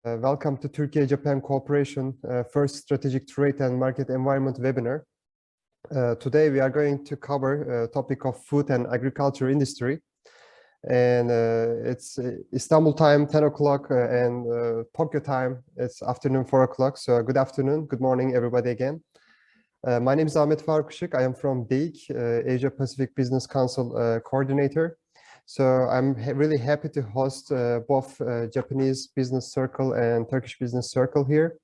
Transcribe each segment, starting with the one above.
Welcome to Turkey-Japan Cooperation First Strategic Trade and Market Environment webinar. Today we are going to cover topic of food and agriculture industry. And it's Istanbul time 10 o'clock and Tokyo time it's afternoon 4 o'clock. So good afternoon, good morning everybody again. My name is Ahmet Farkuşuk. I am from DEİK, Asia Pacific Business Council Coordinator. So I'm really happy to host both Japanese Business Circle and Turkish Business Circle here.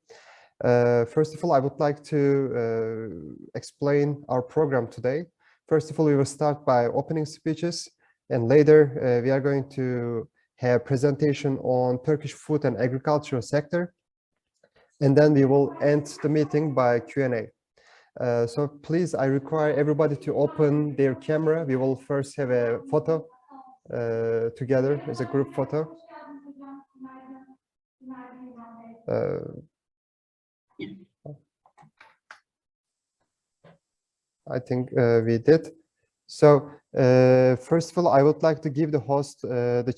First of all, I would like to explain our program today. First of all, we will start by opening speeches, and later we are going to have presentation on Turkish food and agricultural sector. And then we will end the meeting by Q&A. So please, I require everybody to open their camera. We will first have a photo together as a group photo. I think we did. So first of all, I would like to give the host, the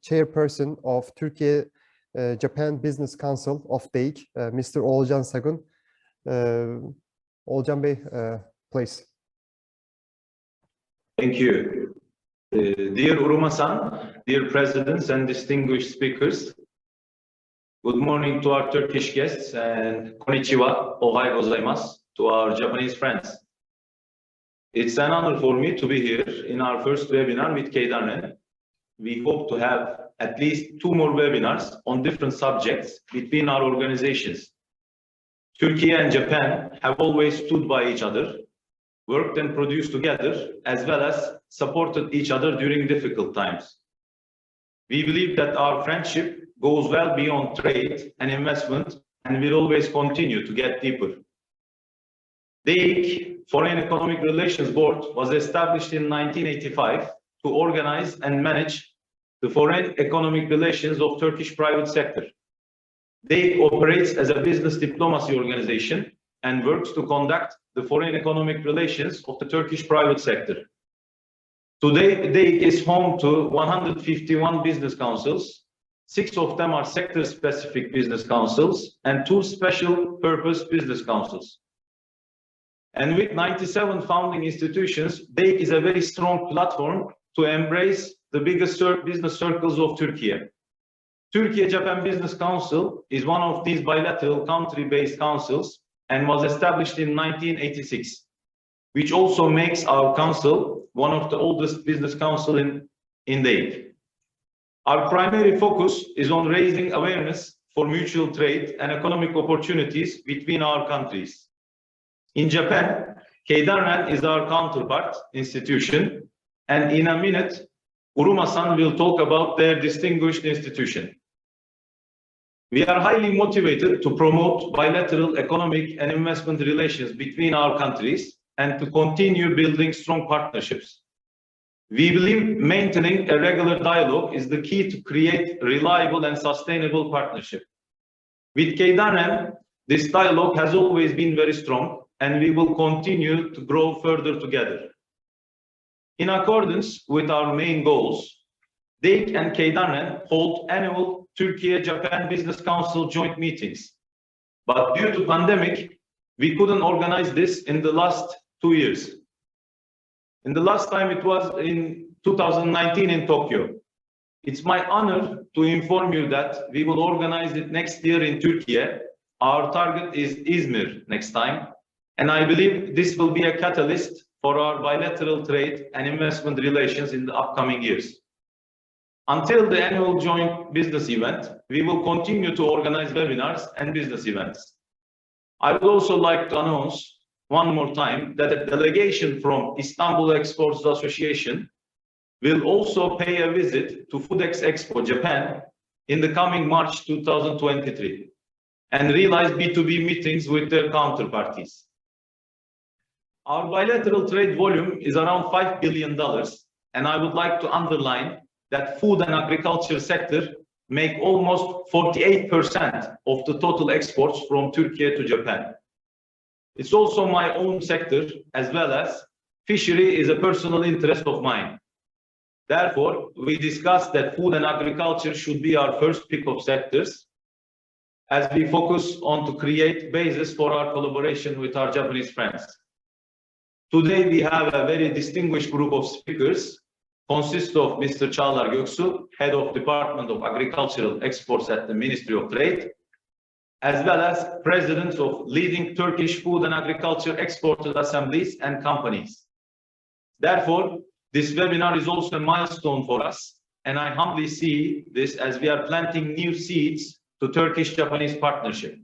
chairperson of Turkey Japan Business Council of DEİK, Mr. Oğulcan Sagun. Oğulcan Bey, please. Thank you. Dear Uruma-san, dear presidents and distinguished speakers, good morning to our Turkish guests and konnichiwa, ohai gozaimasu to our Japanese friends. It's an honor for me to be here in our first webinar with Keidanren. We hope to have at least 2 more webinars on different subjects between our organizations. Turkey and Japan have always stood by each other, worked and produced together, as well as supported each other during difficult times. We believe that our friendship goes well beyond trade and investment and will always continue to get deeper. The DEİK Foreign Economic Relations Board was established in 1985 to organize and manage the foreign economic relations of Turkish private sector. DEİK operates as a business diplomacy organization and works to conduct the foreign economic relations of the Turkish private sector. Today, DEİK is home to 151 business councils. 6 of them are sector-specific business councils and 2 special-purpose business councils. And with 97 founding institutions, DEİK is a very strong platform to embrace the biggest business circles of Turkey. Turkey-Japan Business Council is one of these bilateral country-based councils and was established in 1986, which also makes our council one of the oldest business council in DEİK. Our primary focus is on raising awareness for mutual trade and economic opportunities between our countries. In Japan, Keidanren is our counterpart institution, and in a minute, Uruma-san will talk about their distinguished institution. We are highly motivated to promote bilateral economic and investment relations between our countries and to continue building strong partnerships. We believe maintaining a regular dialogue is the key to create reliable and sustainable partnership. With Keidanren, this dialogue has always been very strong, and we will continue to grow further together. In accordance with our main goals, DEİK and Keidanren hold annual Turkey-Japan Business Council joint meetings. But due to pandemic, we couldn't organize this in the last 2 years. In the last time it was in 2019 in Tokyo. It's my honor to inform you that we will organize it next year in Turkey. Our target is Izmir next time. And I believe this will be a catalyst for our bilateral trade and investment relations in the upcoming years. Until the annual joint business event, we will continue to organize webinars and business events. I would also like to announce one more time that a delegation from Istanbul Exporters Association will also pay a visit to Foodex Expo Japan in the coming March 2023 and realize B2B meetings with their counterparties. Our bilateral trade volume is around $5 billion, and I would like to underline that food and agriculture sector make almost 48% of the total exports from Turkey to Japan. It's also my own sector, as well as fishery is a personal interest of mine. Therefore, we discussed that food and agriculture should be our first pick of sectors, as we focus on to create basis for our collaboration with our Japanese friends. Today we have a very distinguished group of speakers, consist of Mr. Çağlar Göksu, Head of Department of Agricultural Exports at the Ministry of Trade, as well as presidents of leading Turkish food and agriculture exporters assemblies and companies. Therefore, this webinar is also a milestone for us, and I humbly see this as we are planting new seeds to Turkish-Japanese partnership.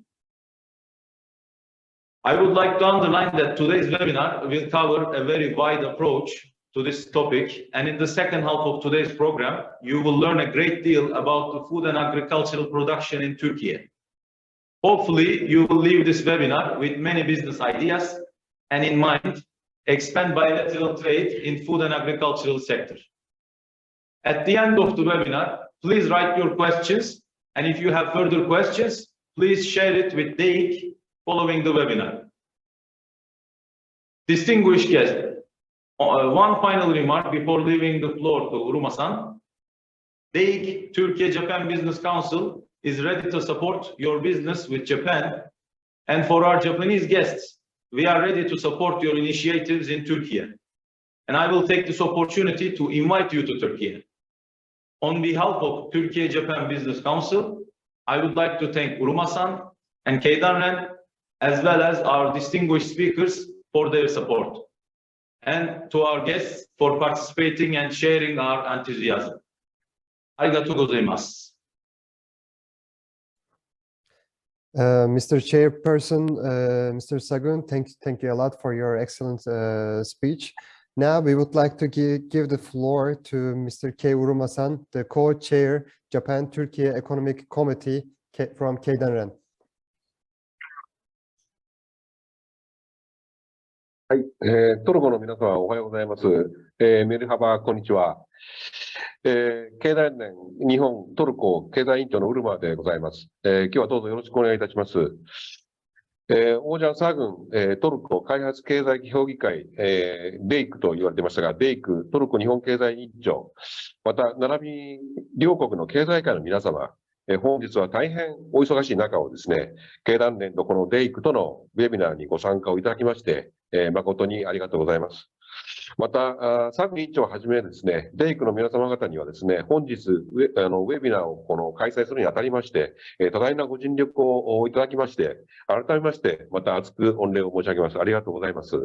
I would like to underline that today's webinar will cover a very wide approach to this topic, and in the second half of today's program, you will learn a great deal about the food and agricultural production in Turkey. Hopefully, you will leave this webinar with many business ideas and in mind, expand bilateral trade in food and agricultural sector. At the end of the webinar, please write your questions, and if you have further questions, please share it with DEİK following the webinar. Distinguished guests, one final remark before leaving the floor to Uruma-san. DEİK, Turkey-Japan Business Council, is ready to support your business with Japan. And for our Japanese guests, we are ready to support your initiatives in Turkey. And I will take this opportunity to invite you to Turkey. On behalf of Turkey-Japan Business Council, I would like to thank Uruma-san and Keidanren, as well as our distinguished speakers for their support. And to our guests for participating and sharing our enthusiasm. Arigatou gozaimasu. Mr. Chairperson, Mr. Sagun, thank you a lot for your excellent speech. Now we would like to give the floor to Mr. Kei Uruma-san, the co-chair, Japan-Turkey Economic Committee from Keidanren. はい、トルコの皆様おはようございます。メルハバ、こんにちは。経団連日本トルコ経済委員長のウルマでございます。今日はどうぞよろしくお願いいたします。オージャン・サグン、トルコ開発経済協議会、DEİK と言われていましたが、DEİK、トルコ日本経済委員長、また、並び両国の経済界の皆様、本日は大変お忙しい中をですね、経団連とこのDEİKとのウェビナーにご参加をいただきまして、誠にありがとうございます。また、サグ委員長をはじめですね、DEİKの皆様方にはですね、本日ウェビナーを開催するにあたりまして、多大なご尽力をいただきまして、改めまして、また厚く御礼を申し上げます。ありがとうございます。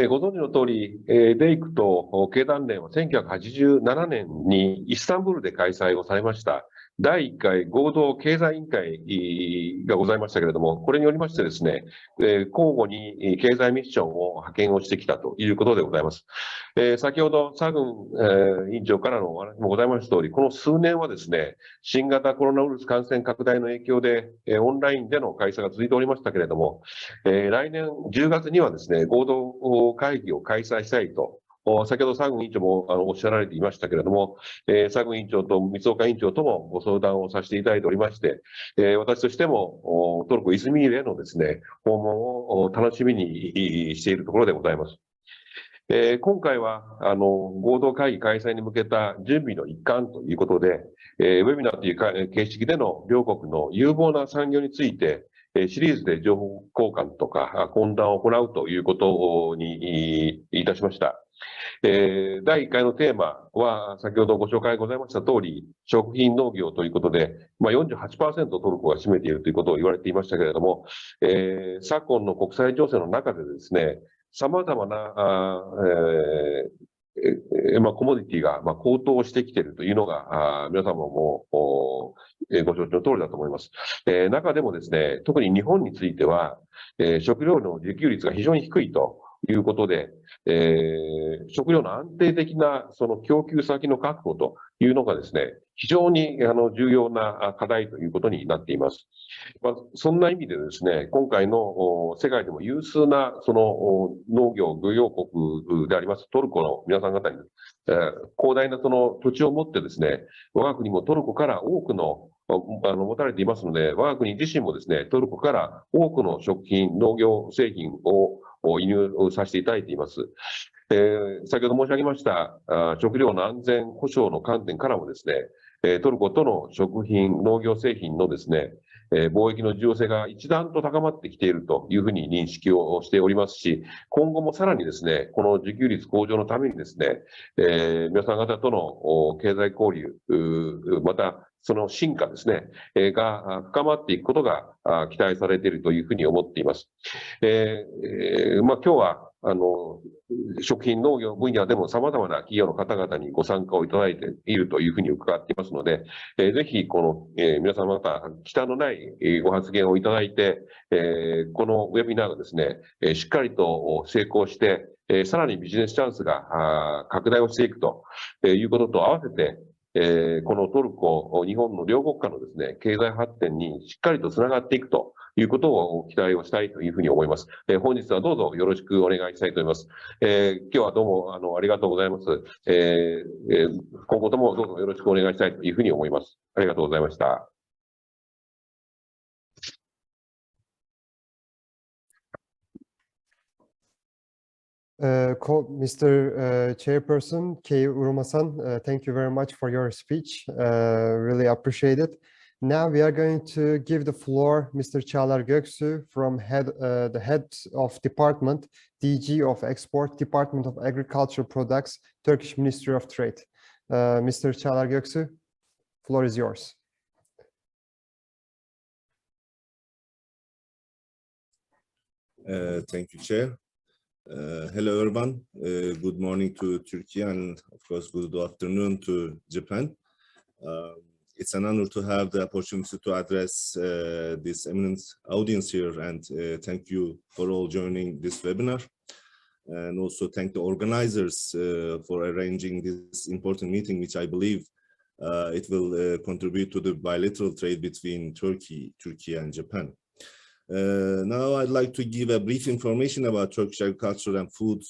ご存知の通り、DEİKと経団連は1987年にイスタンブールで開催をされました。第1回合同経済委員会がございましたけれども、これによりましてですね、交互に経済ミッションを派遣をしてきたということでございます。先ほどサグン委員長からのお話もございました通り、この数年はですね、新型コロナウイルス感染拡大の影響で、オンラインでの開催が続いておりましたけれども、来年10月にはですね、合同会議を開催したいと、先ほどサグン委員長もおっしゃられていましたけれども、サグン委員長と三岡委員長ともご相談をさせていただいておりまして、私としてもトルコ・イズミールへのですね、訪問を楽しみにしているところでございます。今回は合同会議開催に向けた準備の一環ということで、ウェビナーという形式での両国の有望な産業について、シリーズで情報交換とか懇談を行うということにいたしました。第1回のテーマは、先ほどご紹介ございました通り、食品農業ということで、48% トルコが占めているということを言われていましたけれども、昨今の国際情勢の中でですね、様々なコモディティが高騰してきているというのが、皆様もご承知の通りだと思います。中でもですね、特に日本については、食料の自給率が非常に低いということで、食料の安定的なその供給先の確保というのがですね、非常に重要な課題ということになっています。そんな意味でですね、今回の世界でも有数なその農業漁業国でありますトルコの皆さん方に、広大なその土地を持ってですね、我が国もトルコから多くの持たれていますので、我が国自身もですね、トルコから多くの食品、農業製品を輸入させていただいています。先ほど申し上げました食料の安全保障の観点からもですね、トルコとの食品、農業製品のですね、貿易の重要性が一段と高まってきているというふうに認識をしておりますし、今後もさらにですね、この自給率向上のためにですね、皆さん方との経済交流、またその進化ですね、が深まっていくことが期待されているというふうに思っています。今日は食品農業分野でも様々な企業の方々にご参加をいただいているというふうに伺っていますので、ぜひこの、皆様方、忌憚のないご発言をいただいて、このウェビナーがですね、しっかりと成功して、さらにビジネスチャンスが拡大をしていくということと合わせて、このトルコ、日本の両国間のですね、経済発展にしっかりとつながっていくということを期待をしたいというふうに思います。本日はどうぞよろしくお願いしたいと思います。今日はどうもありがとうございます。今後ともどうぞよろしくお願いしたいというふうに思います。ありがとうございました。Mr. Chairperson, Uruma-san, thank you very much for your speech. Really appreciate it. Now we are going to give the floor Mr. Çağlar Göksu from the head of department, DG of Export, Department of Agricultural Products, Turkish Ministry of Trade. Mr. Çağlar Göksu, floor is yours. Thank you, Chair. Hello, everyone. Good morning to Turkey and, of course, good afternoon to Japan. It's an honor to have the opportunity to address this eminent audience here, and thank you for all joining this webinar. And also thank the organizers for arranging this important meeting, which I believe it will contribute to the bilateral trade between Turkey and Japan. Now I'd like to give a brief information about Turkish agriculture and food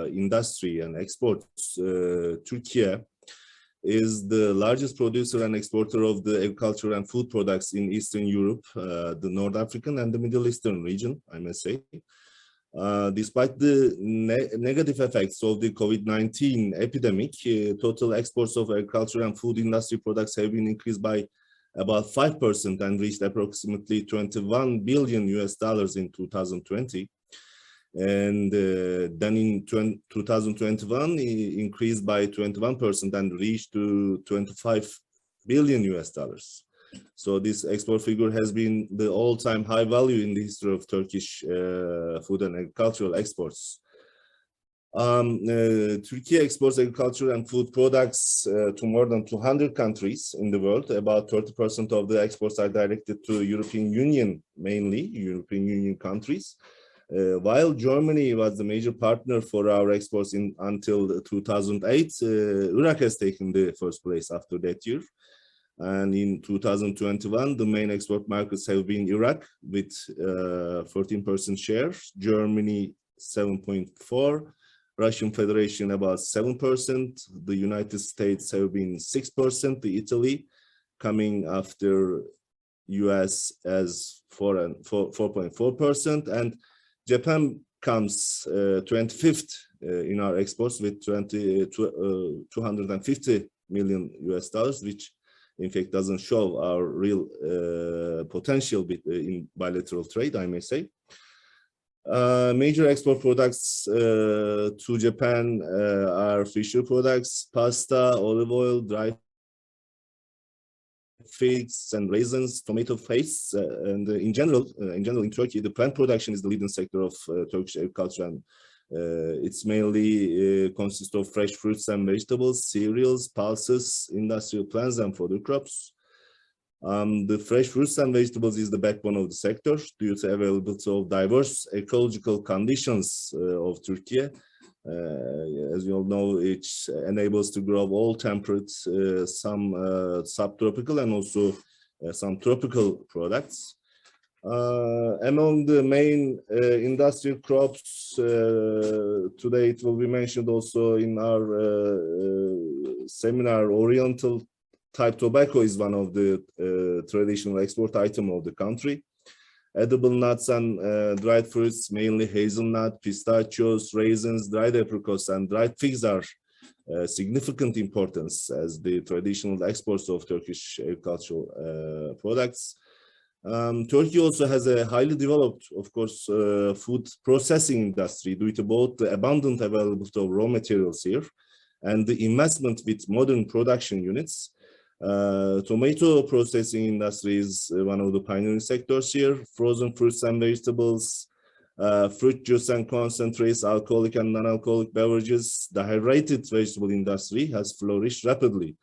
industry and exports. Turkey is the largest producer and exporter of the agriculture and food products in Eastern Europe, the North African and the Middle Eastern region, I must say. Despite the negative effects of the COVID-19 epidemic, total exports of agriculture and food industry products have been increased by about 5% and reached approximately $21 billion in 2020. And then in 2021, it increased by 21% and reached to $25 billion. So this export figure has been the all-time high value in the history of Turkish food and agricultural exports. Turkey exports agriculture and food products to more than 200 countries in the world. About 30% of the exports are directed to European Union, mainly European Union countries. While Germany was the major partner for our exports until 2008, Iraq has taken the first place after that year. And in 2021, the main export markets have been Iraq with 14% share, Germany 7.4%, Russian Federation about 7%, the United States have been 6%, the Italy coming after US as 4.4%, and Japan comes 25th in our exports with $250 million, which in fact doesn't show our real potential in bilateral trade, I may say. Major export products to Japan are fishery products, pasta, olive oil, dried figs and raisins, tomato pastes, and in general in Turkey, the plant production is the leading sector of Turkish agriculture, and it's mainly consists of fresh fruits and vegetables, cereals, pulses, industrial plants, and fodder crops. The fresh fruits and vegetables is the backbone of the sector due to availability of diverse ecological conditions of Turkey. As you all know, it enables to grow all temperate, some subtropical and also some tropical products. Among the main industrial crops, today it will be mentioned also in our seminar, Oriental type tobacco is one of the traditional export item of the country. Edible nuts and dried fruits, mainly hazelnut, pistachios, raisins, dried apricots, and dried figs are significant importance as the traditional exports of Turkish agricultural products. Turkey also has a highly developed, of course, food processing industry due to both the abundant availability of raw materials here and the investment with modern production units. Tomato processing industry is one of the pioneering sectors here. Frozen fruits and vegetables, fruit juice and concentrates, alcoholic and non-alcoholic beverages. The hydrated vegetable industry has flourished rapidly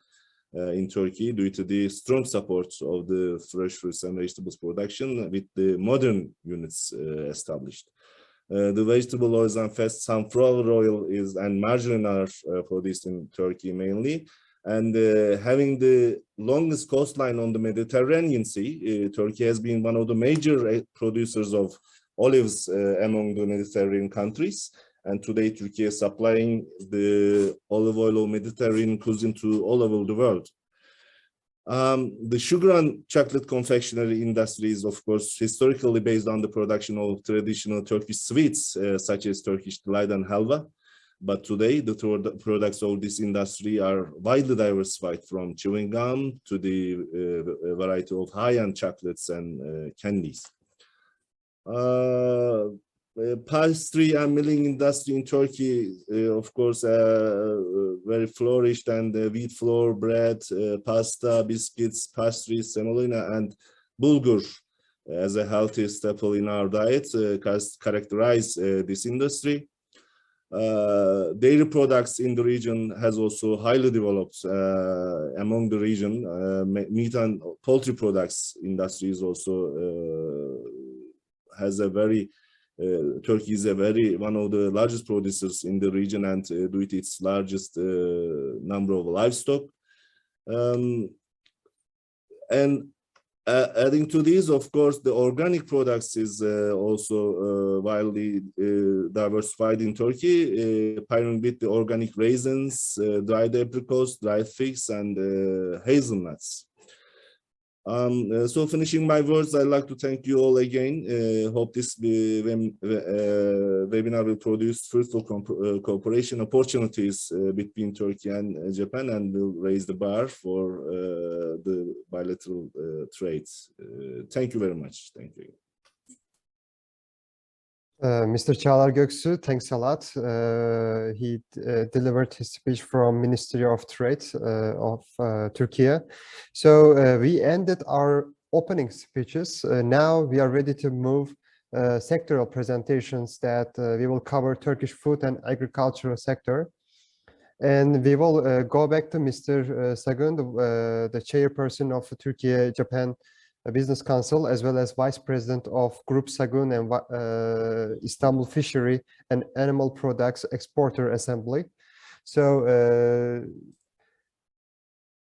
in Turkey due to the strong support of the fresh fruits and vegetables production with the modern units established. The vegetable oils and fats, sunflower oil and margarine are produced in Turkey mainly. And having the longest coastline on the Mediterranean Sea, Turkey has been one of the major producers of olives among the Mediterranean countries. And today, Turkey is supplying the olive oil of Mediterranean cuisine to all over the world. The sugar and chocolate confectionery industry is, of course, historically based on the production of traditional Turkish sweets, such as Turkish delight and halva. But today, the products of this industry are widely diversified, from chewing gum to the variety of high-end chocolates and candies. Pastry and milling industry in Turkey, of course, very flourished, and wheat flour, bread, pasta, biscuits, pastries, semolina, and bulgur as a healthy staple in our diet characterize this industry. Dairy products in the region has also highly developed among the region. Meat and poultry products industry is also has a very Turkey is one of the largest producers in the region, and due to its largest number of livestock. And adding to these, of course, the organic products is also widely diversified in Turkey, pairing with the organic raisins, dried apricots, dried figs, and hazelnuts. So finishing my words, I'd like to thank you all again. Hope this webinar will produce fruitful cooperation opportunities between Turkey and Japan, and will raise the bar for the bilateral trades. Thank you very much. Thank you. Mr. Çağlar Göksu, thanks a lot. He delivered his speech from Ministry of Trade of Turkey. So we ended our opening speeches. Now we are ready to move sectoral presentations that we will cover Turkish food and agricultural sector. And we will go back to Mr. Sagun, the chairperson of Turkey-Japan Business Council, as well as Vice President of Group Sagun and Istanbul Fishery and Animal Products Exporter Assembly. So,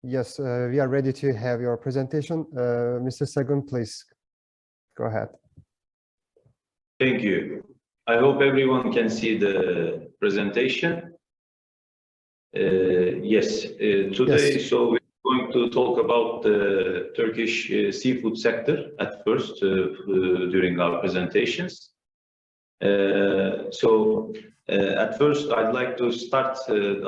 yes, we are ready to have your presentation. Mr. Sagun, please go ahead. Thank you. I hope everyone can see the presentation. Yes, today, yes. So we're going to talk about the Turkish seafood sector at first during our presentations. At first, I'd like to start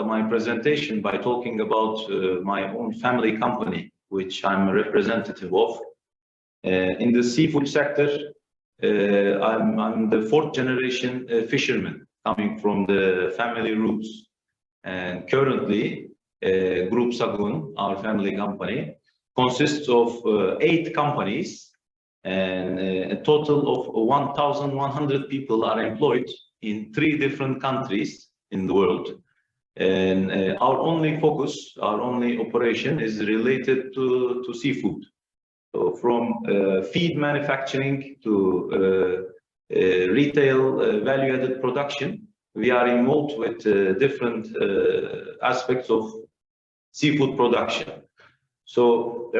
my presentation by talking about my own family company, which I'm a representative of. In the seafood sector, I'm the fourth generation fisherman coming from the family roots. And currently, Group Sagun, our family company, consists of 8 companies, and a total of 1,100 people are employed in 3 different countries in the world. And our only focus, our only operation is related to seafood. So from feed manufacturing to retail value-added production, we are involved with different aspects of seafood production. So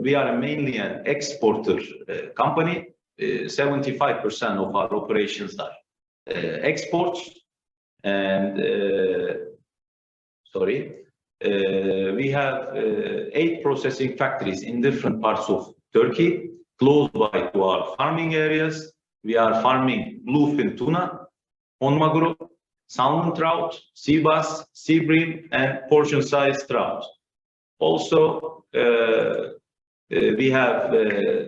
we are mainly an exporter company. 75% of our operations are exports. And we have 8 processing factories in different parts of Turkey, close by to our farming areas. We are farming bluefin tuna, on maguro, salmon trout, sea bass, sea bream, and portion-sized trout. Also, we have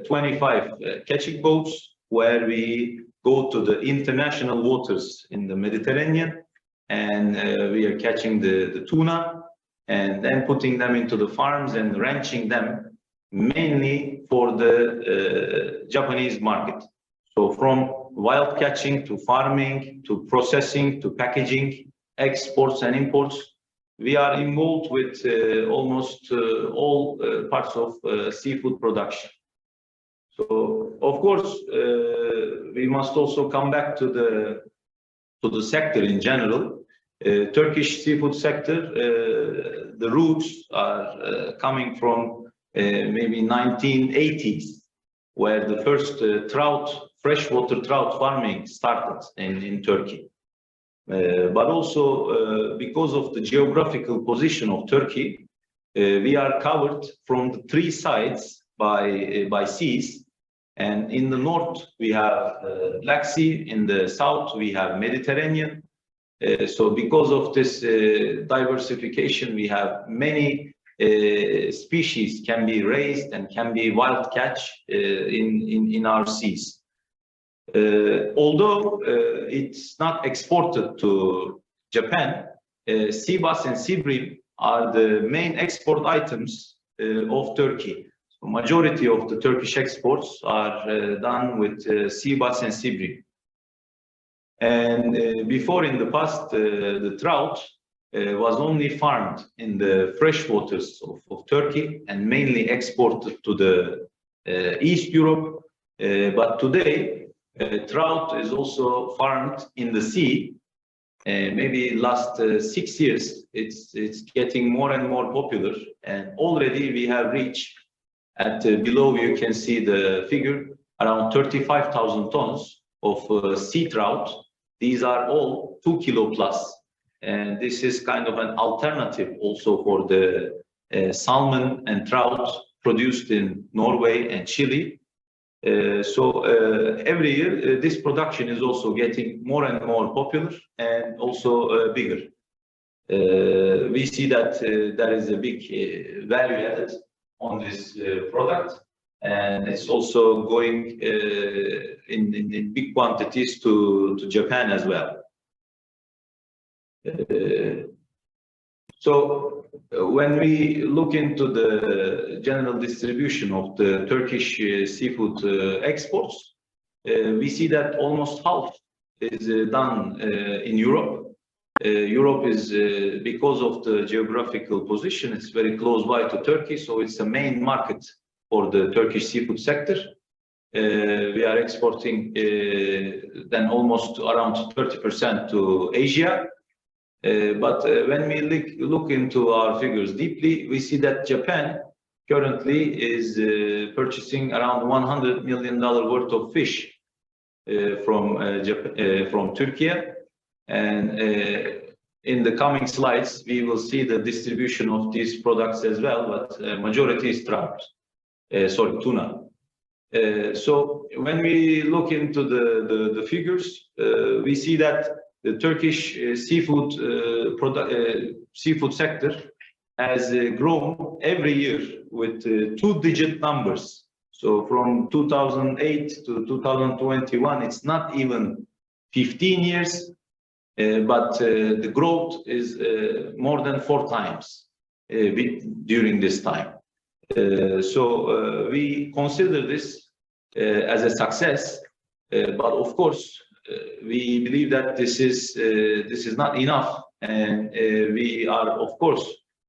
25 catching boats where we go to the international waters in the Mediterranean, and we are catching the tuna and then putting them into the farms and ranching them mainly for the Japanese market. So from wild catching to farming to processing to packaging, exports and imports, we are involved with almost all parts of seafood production. So, of course, we must also come back to the sector in general. Turkish seafood sector, the roots are coming from maybe 1980s, where the first freshwater trout farming started in Turkey. But also because of the geographical position of Turkey, we are covered from the three sides by seas. And in the north, we have Black Sea. In the south, we have Mediterranean. So because of this diversification, we have many species can be raised and can be wild catch in our seas. Although it's not exported to Japan, sea bass and sea bream are the main export items of Turkey. So majority of the Turkish exports are done with sea bass and sea bream. And before, in the past, the trout was only farmed in the freshwaters of Turkey and mainly exported to the East Europe. But today, trout is also farmed in the sea. Maybe last 6 years, it's getting more and more popular. And already we have reached, at below you can see the figure, around 35,000 tons of sea trout. These are all 2 kilo plus. And this is kind of an alternative also for the salmon and trout produced in Norway and Chile. So every year, this production is also getting more and more popular and also bigger. We see that there is a big value added on this product, and it's also going in big quantities to Japan as well. So when we look into the general distribution of the Turkish seafood exports, we see that almost half is done in Europe. Europe is, because of the geographical position, it's very close by to Turkey, so it's the main market for the Turkish seafood sector. We are exporting then almost around 30% to Asia. But when we look into our figures deeply, we see that Japan currently is purchasing around $100 million worth of fish from Turkey. And in the coming slides, we will see the distribution of these products as well, but majority is trout, tuna. So when we look into the figures, we see that the Turkish seafood sector has grown every year with 2-digit numbers. So from 2008 to 2021, it's not even 15 years, but the growth is more than 4 times during this time. So we consider this as a success, but of course, we believe that this is not enough, and we are, of course,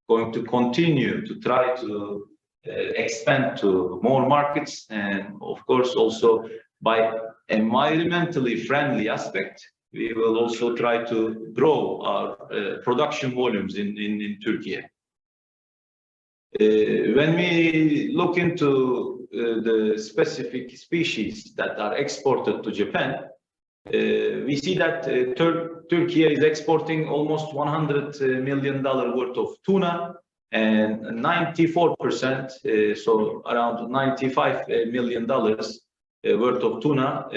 going to continue to try to expand to more markets, and of course also by environmentally friendly aspect, we will also try to grow our production volumes in Turkey. When we look into the specific species that are exported to Japan, we see that Turkey is exporting almost $100 million worth of tuna, and 94%, so around $95 million worth of tuna,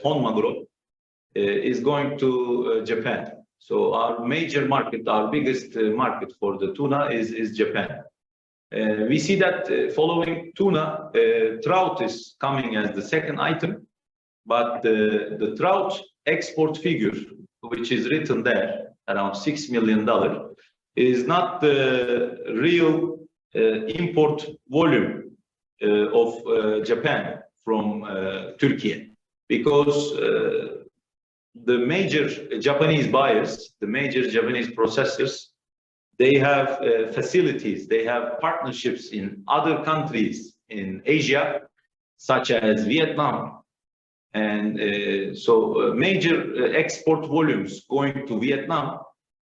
honmaguro, is going to Japan. So our major market, our biggest market for the tuna is Japan. We see that following tuna, trout is coming as the second item, but the trout export figure, which is written there, around $6 million, is not the real import volume of Japan from Turkey, because the major Japanese buyers, the major Japanese processors, they have facilities, they have partnerships in other countries in Asia, such as Vietnam. And so major export volumes going to Vietnam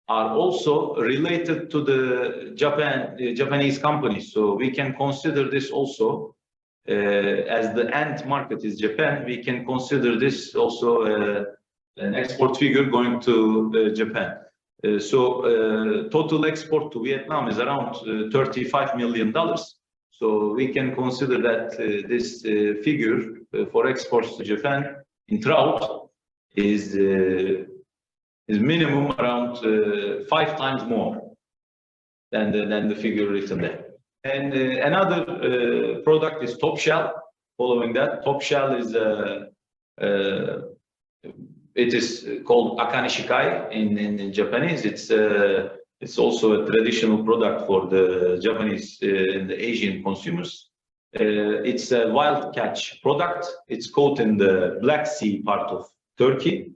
are also related to the Japanese companies. So we can consider this also as the end market is Japan. We can consider this also an export figure going to Japan. Total export to Vietnam is around $35 million. So we can consider that this figure for exports to Japan in trout is minimum around 5 times more than the figure written there. And another product is top shell. Following that, top shell is it is called akanishikai in Japanese. It's also a traditional product for the Japanese and the Asian consumers. It's a wild catch product. It's caught in the Black Sea part of Turkey.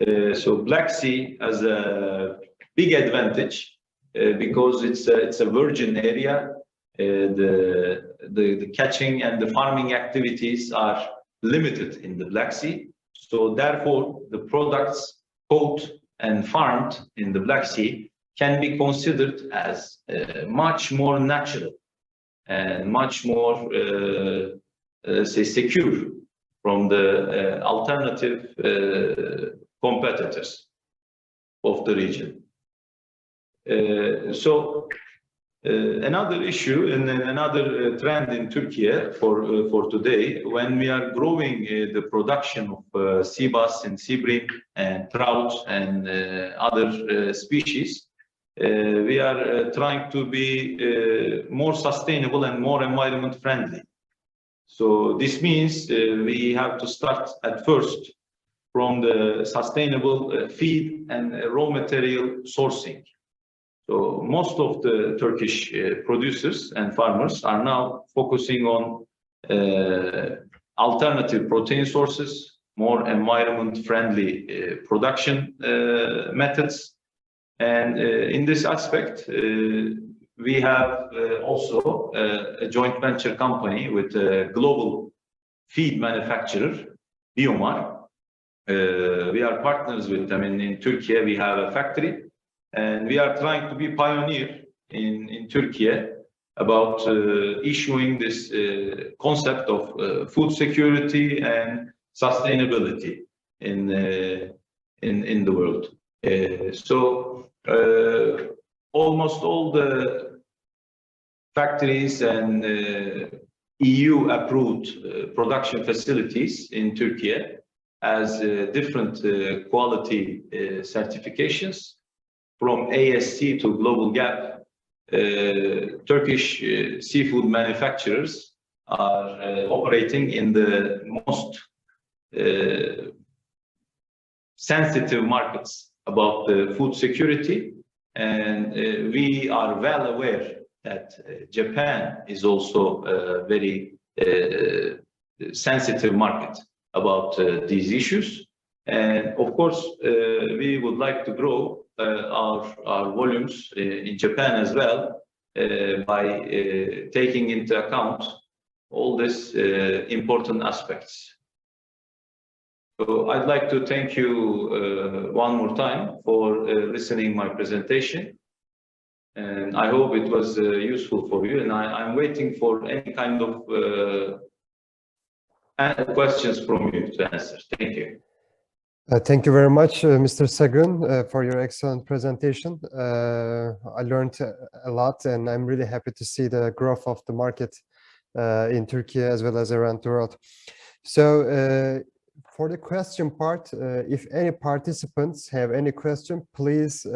So Black Sea has a big advantage because it's a virgin area. The catching and the farming activities are limited in the Black Sea. So therefore, the products caught and farmed in the Black Sea can be considered as much more natural and much more, say, secure from the alternative competitors of the region. Another issue and another trend in Turkey for today, when we are growing the production of sea bass and sea bream and trout and other species, we are trying to be more sustainable and more environment friendly. So this means we have to start at first from the sustainable feed and raw material sourcing. So most of the Turkish producers and farmers are now focusing on alternative protein sources, more environment-friendly production methods. And in this aspect, we have also a joint venture company with a global feed manufacturer, Biomar. We are partners with them. In Turkey, we have a factory. And we are trying to be pioneer in Turkey about issuing this concept of food security and sustainability in the world. Almost all the factories and EU-approved production facilities in Turkey has different quality certifications. From ASC to Global GAP, Turkish seafood manufacturers are operating in the most sensitive markets about the food security. And we are well aware that Japan is also a very sensitive market about these issues. And of course, we would like to grow our volumes in Japan as well by taking into account all these important aspects. So I'd like to thank you one more time for listening my presentation. And I hope it was useful for you. And I'm waiting for any kind of questions from you to answer. Thank you. Thank you very much, Mr. Sagun, for your excellent presentation. I learned a lot, and I'm really happy to see the growth of the market in Turkey as well as around the world. So For the question part, if any participants have any question, please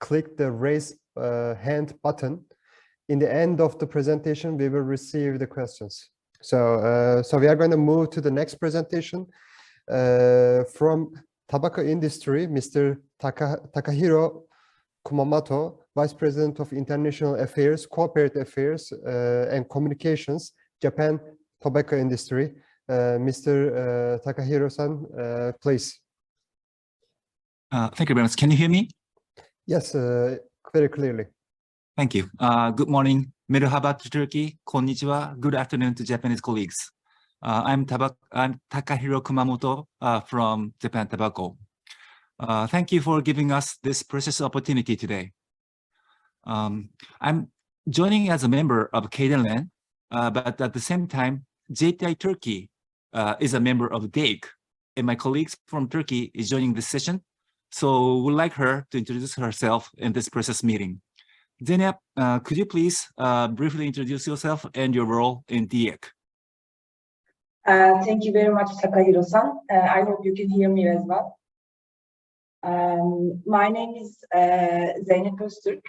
click the raise hand button. In the end of the presentation, we will receive the questions. So we are going to move to the next presentation from tobacco industry, Mr. Takahiro Kumamoto, Vice President of International Affairs, Corporate Affairs and Communications, Japan Tobacco Industry. Mr. Takahiro-san, please. Thank you very much. Can you hear me? Yes, very clearly. Thank you. Good morning. Merhaba to Turkey. Konnichiwa. Good afternoon to Japanese colleagues. I'm Takahiro Kumamoto from Japan Tobacco. Thank you for giving us this precious opportunity today. I'm joining as a member of Keidanren, but at the same time, JTI Turkey is a member of DEİK, and my colleagues from Turkey is joining this session. So we'd like her to introduce herself in this precious meeting. Zeynep, could you please briefly introduce yourself and your role in DEİK? Thank you very much, Takahiro-san. I hope you can hear me as well. My name is Zeynep Öztürk.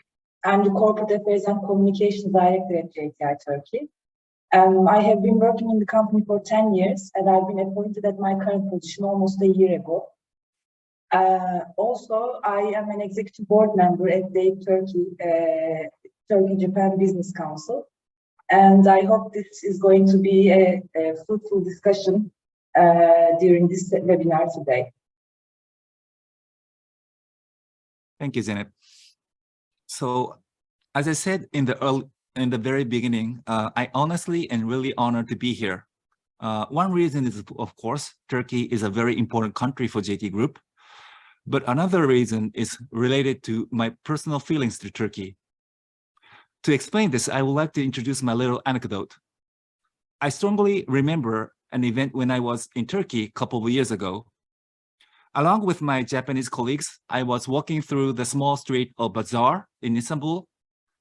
I'm the Corporate Affairs and Communications Director at JTI Turkey. I have been working in the company for 10 years, and I've been appointed at my current position almost a year ago. Also, I am an executive board member at DEİK Turkey-Japan Business Council, and I hope this is going to be a fruitful discussion during this webinar today. Thank you, Zeynep. So, as I said in the very beginning, I honestly and really honored to be here. One reason is, of course, Turkey is a very important country for JT Group. But another reason is related to my personal feelings to Turkey. To explain this, I would like to introduce my little anecdote. I strongly remember an event when I was in Turkey a couple of years ago. Along with my Japanese colleagues, I was walking through the small street of Bazaar in Istanbul,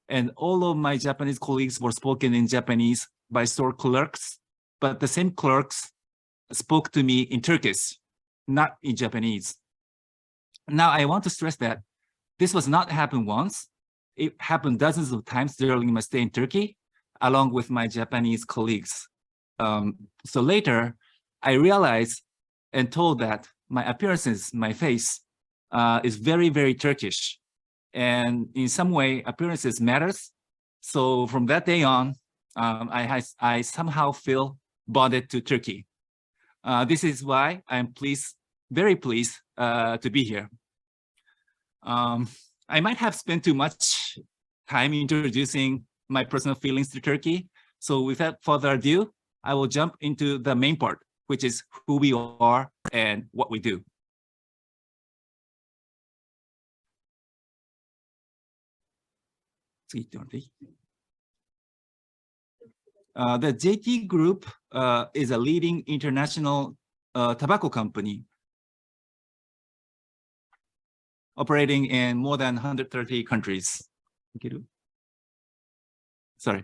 and all of my Japanese colleagues were spoken in Japanese by store clerks, but the same clerks spoke to me in Turkish, not in Japanese. Now, I want to stress that this was not happen once. It happened dozens of times during my stay in Turkey, along with my Japanese colleagues. So later, I realized and told that my appearances, my face, is very, very Turkish. And in some way, appearances matters. So from that day on, I somehow feel bonded to Turkey. This is why I'm very pleased to be here. I might have spent too much time introducing my personal feelings to Turkey. So without further ado, I will jump into the main part, which is who we are and what we do. The JT Group is a leading international tobacco company operating in more than 130 countries. Sorry.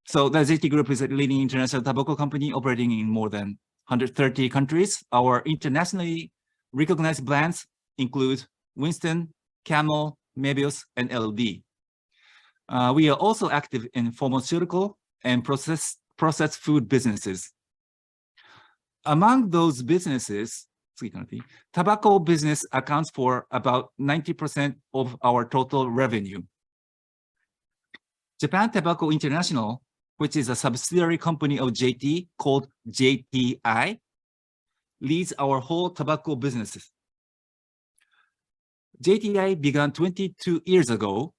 So the JT Group is a leading international tobacco company operating in more than 130 countries. Our internationally recognized brands include Winston, Camel, Mebius, and LD. We are also active in pharmaceutical and processed food businesses. Among those businesses, tobacco business accounts for about 90% of our total revenue. Japan Tobacco International, which is a subsidiary company of JT called JTI, leads our whole tobacco businesses. JTI began 22 years ago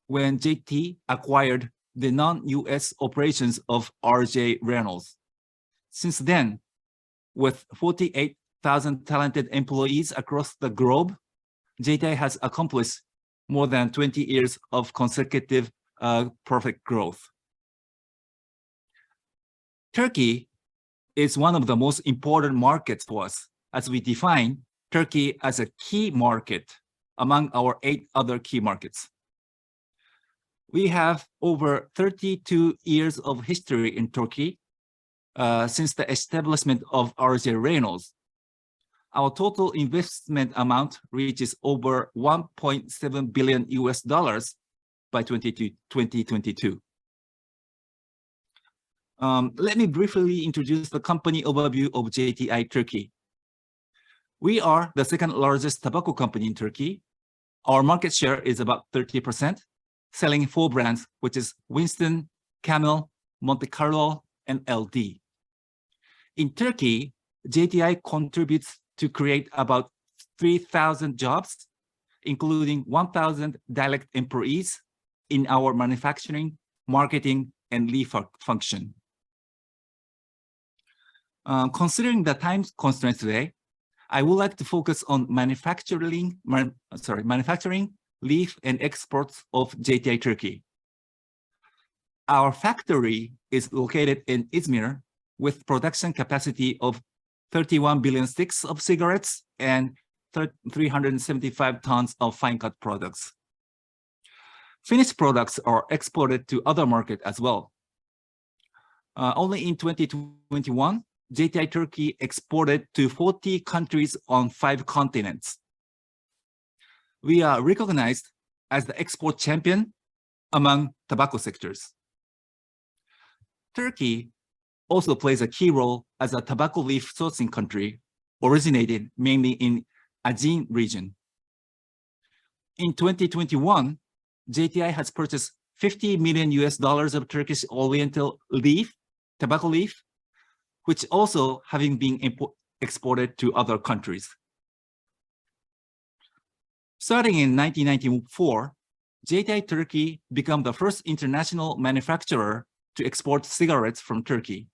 when JT acquired the non-US operations of RJ Reynolds. Since then, with 48,000 talented employees across the globe, JTI has accomplished more than 20 years of consecutive profit growth. Turkey is one of the most important markets for us, as we define Turkey as a key market among our 8 other key markets. We have over 32 years of history in Turkey since the establishment of RJ Reynolds our total investment amount reaches over $1.7 billion by 2022. Let me briefly introduce the company overview of JTI Turkey. We are the second largest tobacco company in Turkey. Our market share is about 30%, selling 4 brands, which is Winston, Camel, Monte Carlo, and LD. In Turkey, JTI contributes to create about 3,000 jobs, including 1,000 direct employees in our manufacturing, marketing, and leaf function. Considering the time constraints today, I would like to focus on manufacturing, leaf, and exports of JTI Turkey. Our factory is located in Izmir with production capacity of 31 billion sticks of cigarettes and 375 tons of fine cut products. Finished products are exported to other markets as well. Only in 2021, JTI Turkey exported to 40 countries on 5 continents. We are recognized as the export champion among tobacco sectors. Turkey also plays a key role as a tobacco leaf sourcing country, originated mainly in Aegean region. In 2021, JTI has purchased $50 million of Turkish Oriental leaf, tobacco leaf, which also having been exported to other countries. Starting in 1994, JTI Turkey became the first international manufacturer to export cigarettes from Turkey.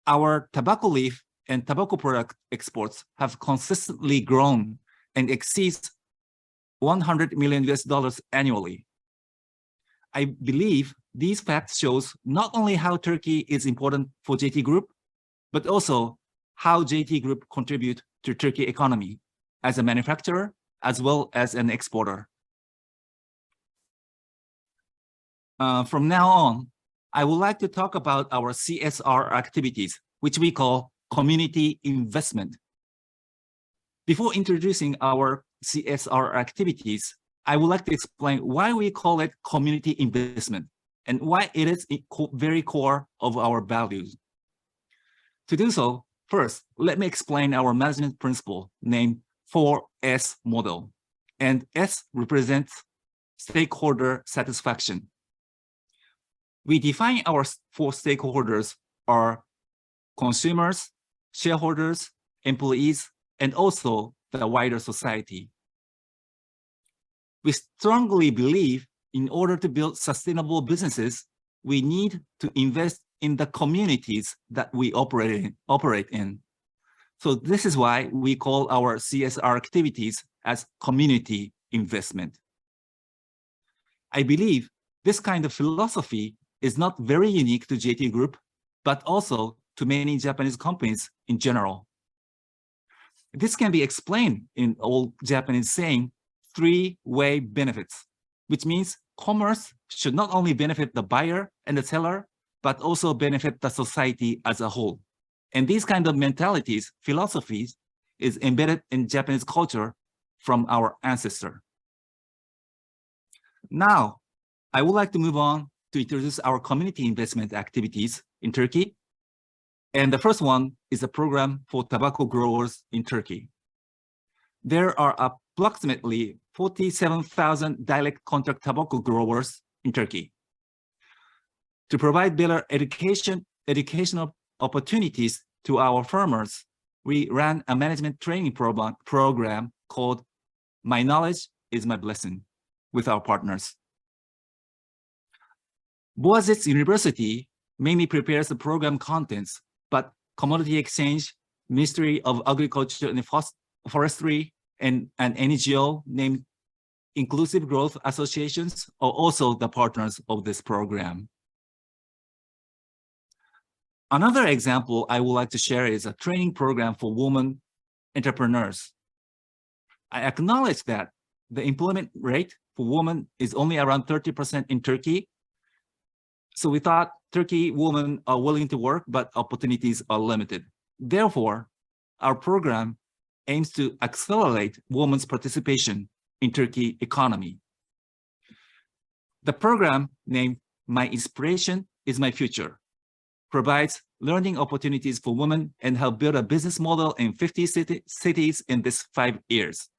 Our tobacco leaf and tobacco product exports have consistently grown and exceeds $100 million annually. I believe these facts shows not only how Turkey is important for JT Group, but also how JT Group contribute to Turkey economy as a manufacturer as well as an exporter. From now on, I would like to talk about our CSR activities, which we call community investment. Before introducing our CSR activities, I would like to explain why we call it community investment and why it is very core of our values. To do so, first, let me explain our management principle named 4S model, and S represents stakeholder satisfaction. We define our 4 stakeholders are consumers, shareholders, employees, and also the wider society. We strongly believe in order to build sustainable businesses, we need to invest in the communities that we operate in. So this is why we call our CSR activities as community investment. I believe this kind of philosophy is not very unique to JT Group, but also to many Japanese companies in general. This can be explained in old Japanese saying, 3-way benefits, which means commerce should not only benefit the buyer and the seller, but also benefit the society as a whole. And these kind of mentalities, philosophies, is embedded in Japanese culture from our ancestor. Now, I would like to move on to introduce our community investment activities in Turkey. And the first one is a program for tobacco growers in Turkey. There are approximately 47,000 direct contract tobacco growers in Turkey. To provide better educational opportunities to our farmers, we ran a management training program called My Knowledge is My Blessing with our partners. Boazets University mainly prepares the program contents, but Commodity Exchange, Ministry of Agriculture and Forestry, and an NGO named Inclusive Growth Associations are also the partners of this program. Another example I would like to share is a training program for women entrepreneurs. I acknowledge that the employment rate for women is only around 30% in Turkey. So we thought Turkey women are willing to work, but opportunities are limited. Therefore, our program aims to accelerate women's participation in Turkey economy. The program named My Inspiration is My Future provides learning opportunities for women and help build a business model in 50 cities in this 5 years.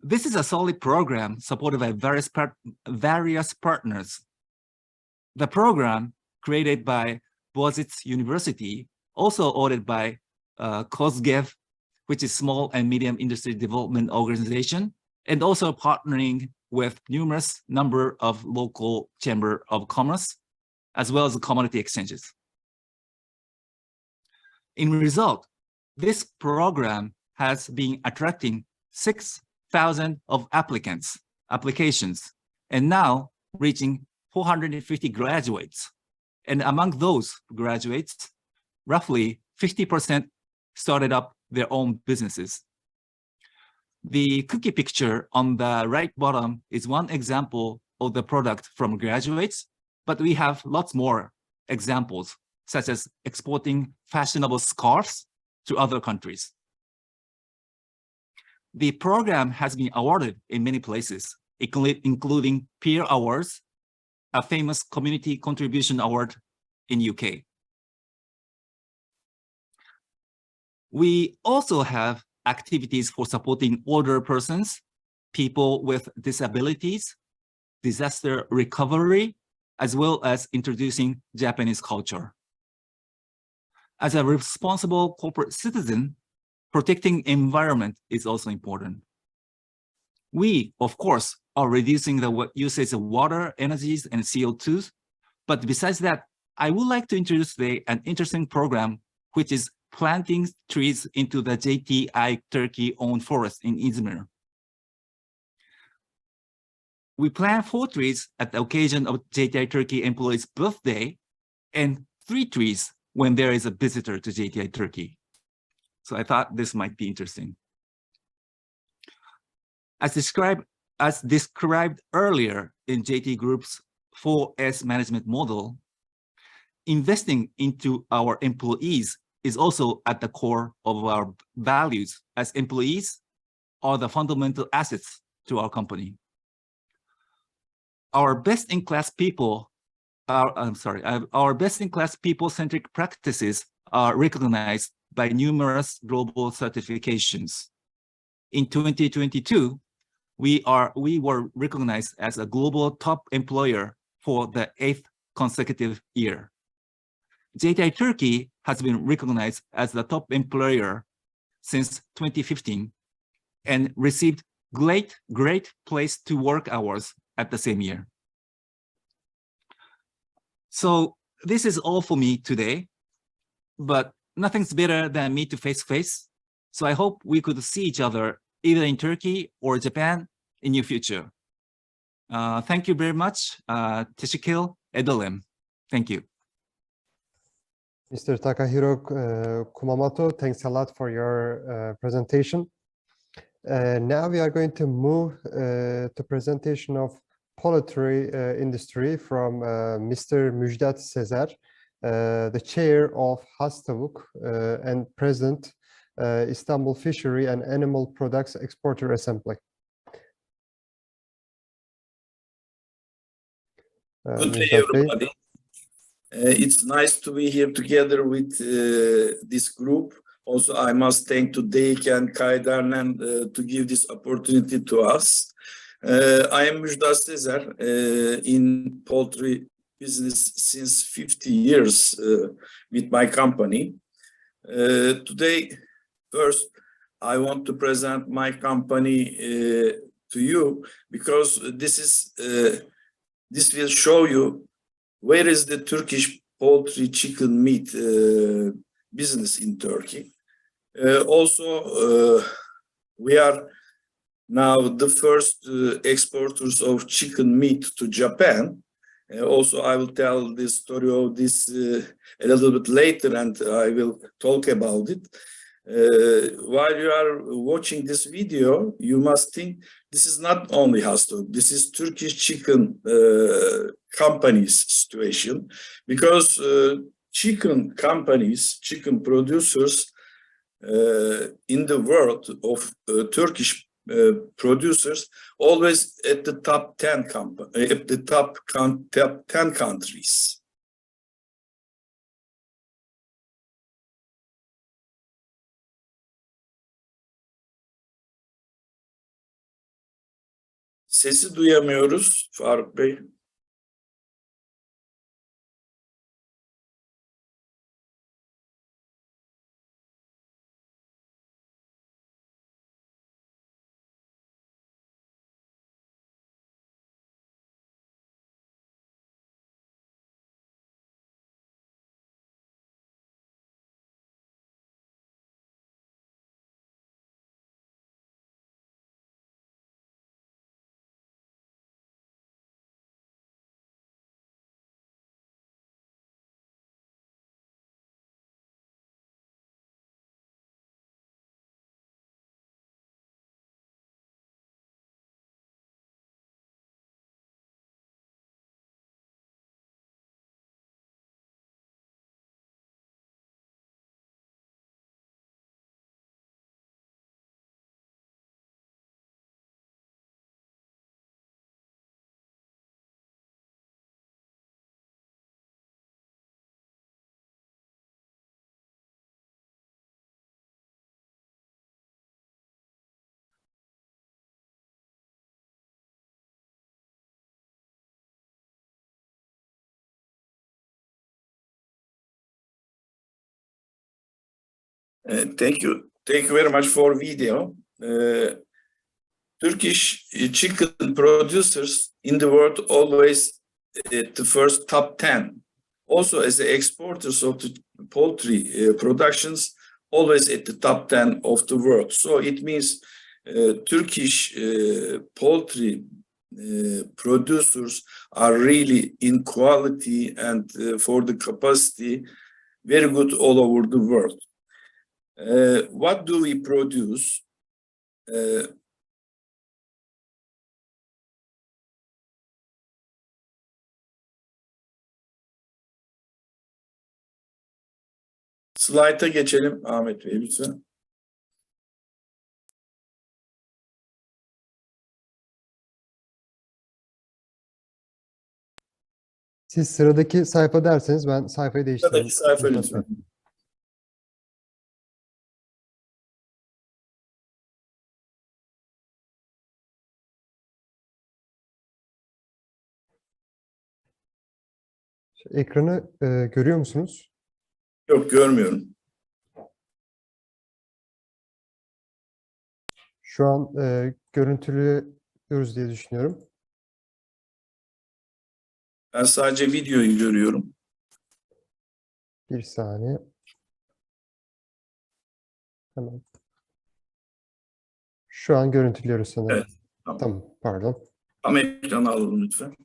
This is a solid program supported by various partners. The program created by Boğaziçi University, also audited by KOSGEV, which is Small and Medium Industry Development Organization, and also partnering with numerous number of local chamber of commerce, as well as the commodity exchanges. In result, this program has been attracting 6,000 of applications, and now reaching 450 graduates. And among those graduates, roughly 50% started up their own businesses. The cookie picture on the right bottom is one example of the product from graduates, but we have lots more examples, such as exporting fashionable scarves to other countries. The program has been awarded in many places, including Peer Awards, a famous community contribution award in UK. We also have activities for supporting older persons, people with disabilities, disaster recovery, as well as introducing Japanese culture. As a responsible corporate citizen, protecting environment is also important. We, of course, are reducing the usage of water, energies, and CO2. But besides that, I would like to introduce today an interesting program, which is planting trees into the JTI Turkey-owned forest in Izmir. We plant 4 trees at the occasion of JTI Turkey employees' birthday and 3 trees when there is a visitor to JTI Turkey. So I thought this might be interesting. As described earlier in JT Group's 4S management model, investing into our employees is also at the core of our values, as employees are the fundamental assets to our company. Our best-in-class people-centric practices are recognized by numerous global certifications. In 2022, we were recognized as a global top employer for the 8th consecutive year. JTI Turkey has been recognized as the top employer since 2015 and received great place to work awards at the same year. So this is all for me today, but nothing's better than me to face. So I hope we could see each other either in Turkey or Japan in the future. Thank you very much. Teşekkür ederim. Thank you. Mr. Takahiro Kumamoto, thanks a lot for your presentation. Now we are going to move to presentation of poultry industry from Mr. Müjdat Sezer, the chair of Hastavuk and president İstanbul Fishery and Animal Products Exporter Assembly. Good day, everybody. It's nice to be here together with this group. Also, I must thank to DEİK and Keidanren to give this opportunity to us. I am Müjdat Sezer, in poultry business since 50 years with my company. Today, first, I want to present my company to you because this will show you where is the Turkish poultry chicken meat business in Turkey. Also, we are now the first exporters of chicken meat to Japan. Also, I will tell the story of this a little bit later, and I will talk about it. While you are watching this video, you must think this is not only Hastavuk, this is Turkish chicken company's situation, because chicken companies, chicken producers in the world of Turkish producers, always at the top 10 at the top 10 countries. Sesi duyamıyoruz Faruk Bey. Thank you. Thank you very much for video. Turkish chicken producers in the world always at the first top 10. Also, as the exporters of the poultry productions, always at the top 10 of the world. So it means Turkish poultry producers are really in quality and for the capacity very good all over the world. What do we produce? Slayta geçelim Ahmet Bey lütfen. Siz sıradaki sayfa derseniz ben sayfayı değiştireyim. Sıradaki sayfa lütfen. Ekranı görüyor musunuz? Yok, görmüyorum. Şu an görüntülüyoruz diye düşünüyorum. Ben sadece videoyu görüyorum. Bir saniye. Hemen. Şu an görüntülüyoruz sanırım. Evet, tamam. Tamam, pardon. Tam ekranı alalım lütfen.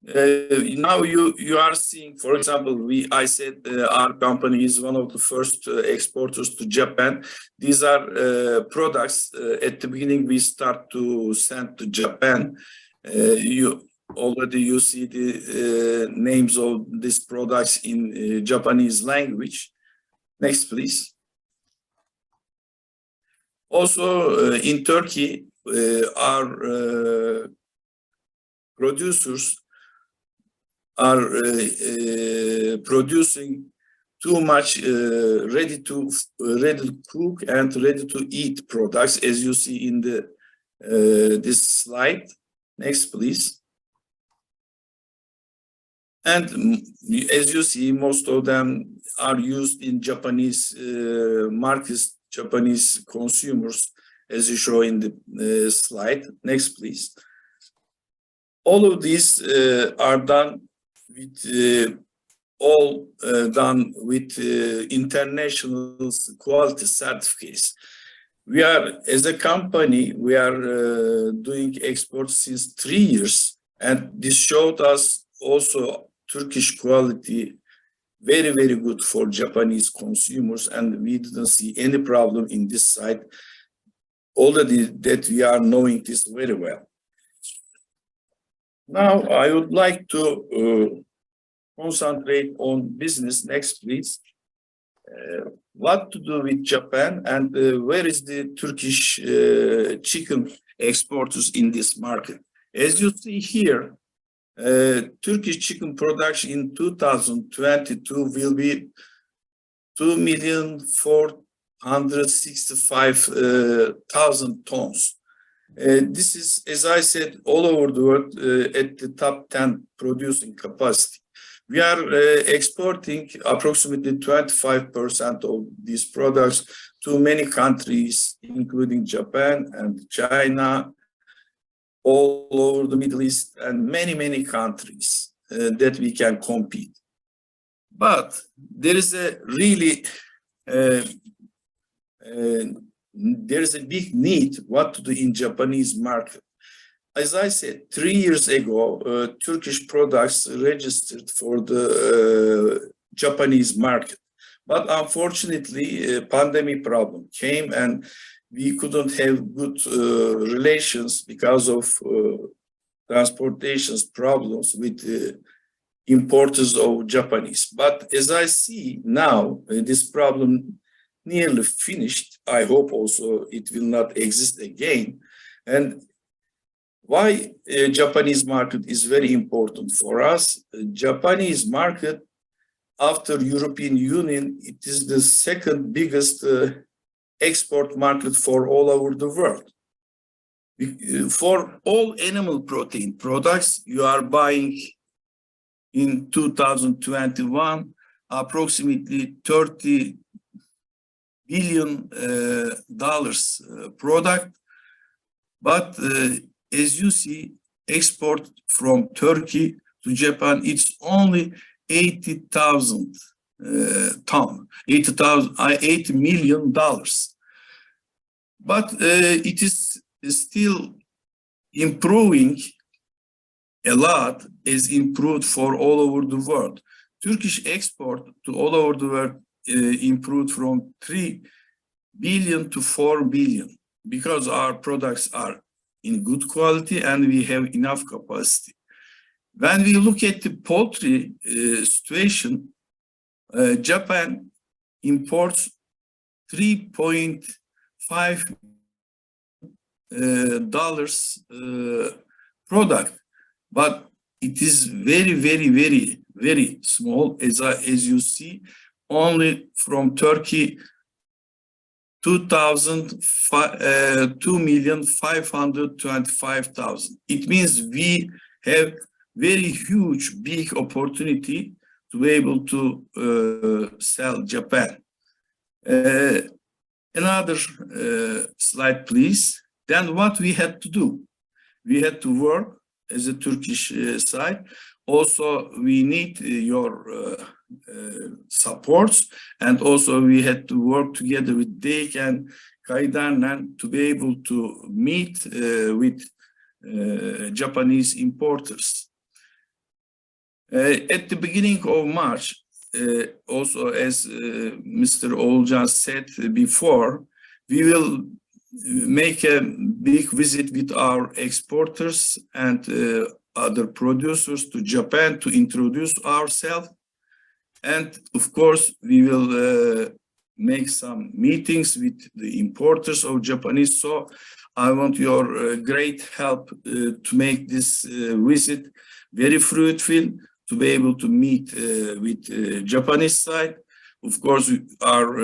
Now you are seeing, for example, I said our company is one of the first exporters to Japan. These are products at the beginning we start to send to Japan. You see the names of these products in Japanese language. Next, please. Also, in Turkey, our producers are producing too much ready to cook and ready to eat products, as you see in the this slide. Next, please. And as you see, most of them are used in Japanese markets, Japanese consumers, as you show in the slide. Next, please. All of these are done with international quality certificates. We are, as a company, we are doing exports since 3 years, and this showed us also Turkish quality, very, very good for Japanese consumers, and we didn't see any problem in this side. Already that we are knowing this very well. Now, I would like to concentrate on business. Next, please. What to do with Japan and where is the Turkish chicken exporters in this market? As you see here, Turkish chicken production in 2022 will be 2,465,000 tons. This is, as I said, all over the world at the top 10 producing capacity. We are exporting approximately 25% of these products to many countries, including Japan and China, all over the Middle East, and many, many countries that we can compete. But there is a really, there is a big need what to do in Japanese market. As I said, 3 years ago, Turkish products registered for the Japanese market. But unfortunately, a pandemic problem came and we couldn't have good relations because of transportation problems with importers of Japanese. But as I see now, this problem nearly finished. I hope also it will not exist again. And why Japanese market is very important for us? Japanese market, after European Union, it is the second biggest export market for all over the world. For all animal protein products, you are buying in 2021 approximately $30 billion product. But as you see, export from Turkey to Japan, it's only 80,000 ton, $80 million. But it is still improving a lot, is improved for all over the world. Turkish export to all over the world improved from 3 billion to 4 billion because our products are in good quality and we have enough capacity. When we look at the poultry situation, Japan imports $3.5 product, but it is very, very, very, very small. As you see, only from Turkey, 2,525,000. It means we have very huge, big opportunity to be able to sell Japan. Another slide, please. Then what we had to do? We had to work as a Turkish side. Also, we need your supports, and also we had to work together with DEİK and Keidanren to be able to meet with Japanese importers. At the beginning of March, also as Mr. Oğulcan said before, we will make a big visit with our exporters and other producers to Japan to introduce ourselves. And of course, we will make some meetings with the importers of Japanese. So I want your great help to make this visit very fruitful, to be able to meet with Japanese side. Of course, our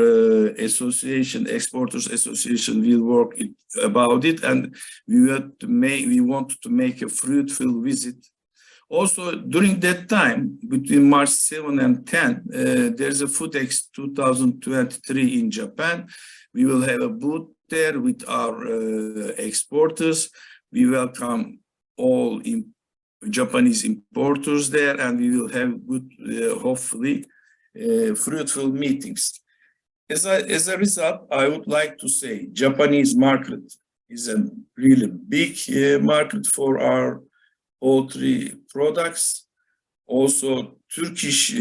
association, Exporters Association, will work about it, and we want to make a fruitful visit. Also, during that time, between March 7 and 10, there's a FoodEx 2023 in Japan. We will have a booth there with our exporters. We welcome all Japanese importers there, and we will have good, hopefully, fruitful meetings. As a result, I would like to say Japanese market is a really big market for our poultry products. Also, Turkish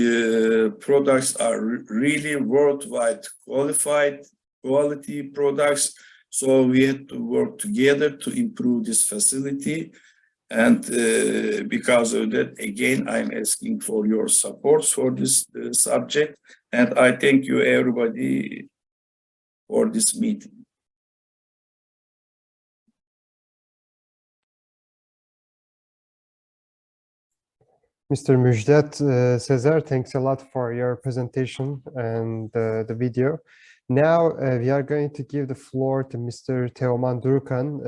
products are really worldwide quality products. So we had to work together to improve this facility. And because of that, again, I'm asking for your support for this subject. And I thank you, everybody, for this meeting. Mr. Müjdat Sezer, thanks a lot for your presentation and the video. Now we are going to give the floor to Mr. Teoman Durukan,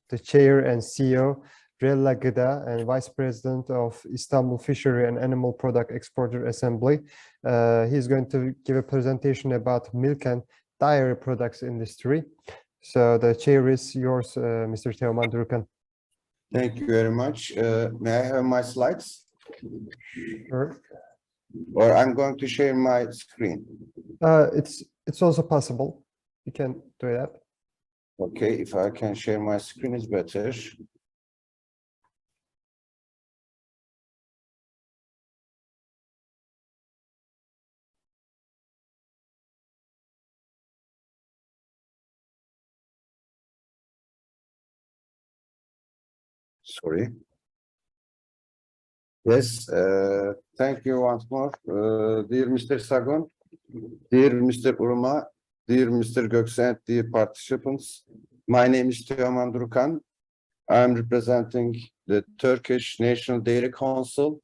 the Chair and CEO, Rella Gıda, and Vice President of Istanbul Fishery and Animal Product Exporter Assembly. He's going to give a presentation about milk and dairy products industry. So the chair is yours, Mr. Teoman Durukan. Thank you very much. May I have my slides? Sure. Or I'm going to share my screen. It's also possible. You can do that. Okay, if I can share my screen is better. Sorry. Yes, thank you once more. Dear Mr. Sagun, dear Mr. Uruma, dear Mr. Göksu, and dear participants, my name is Teoman Durukan. I'm representing the Turkish National Dairy Council,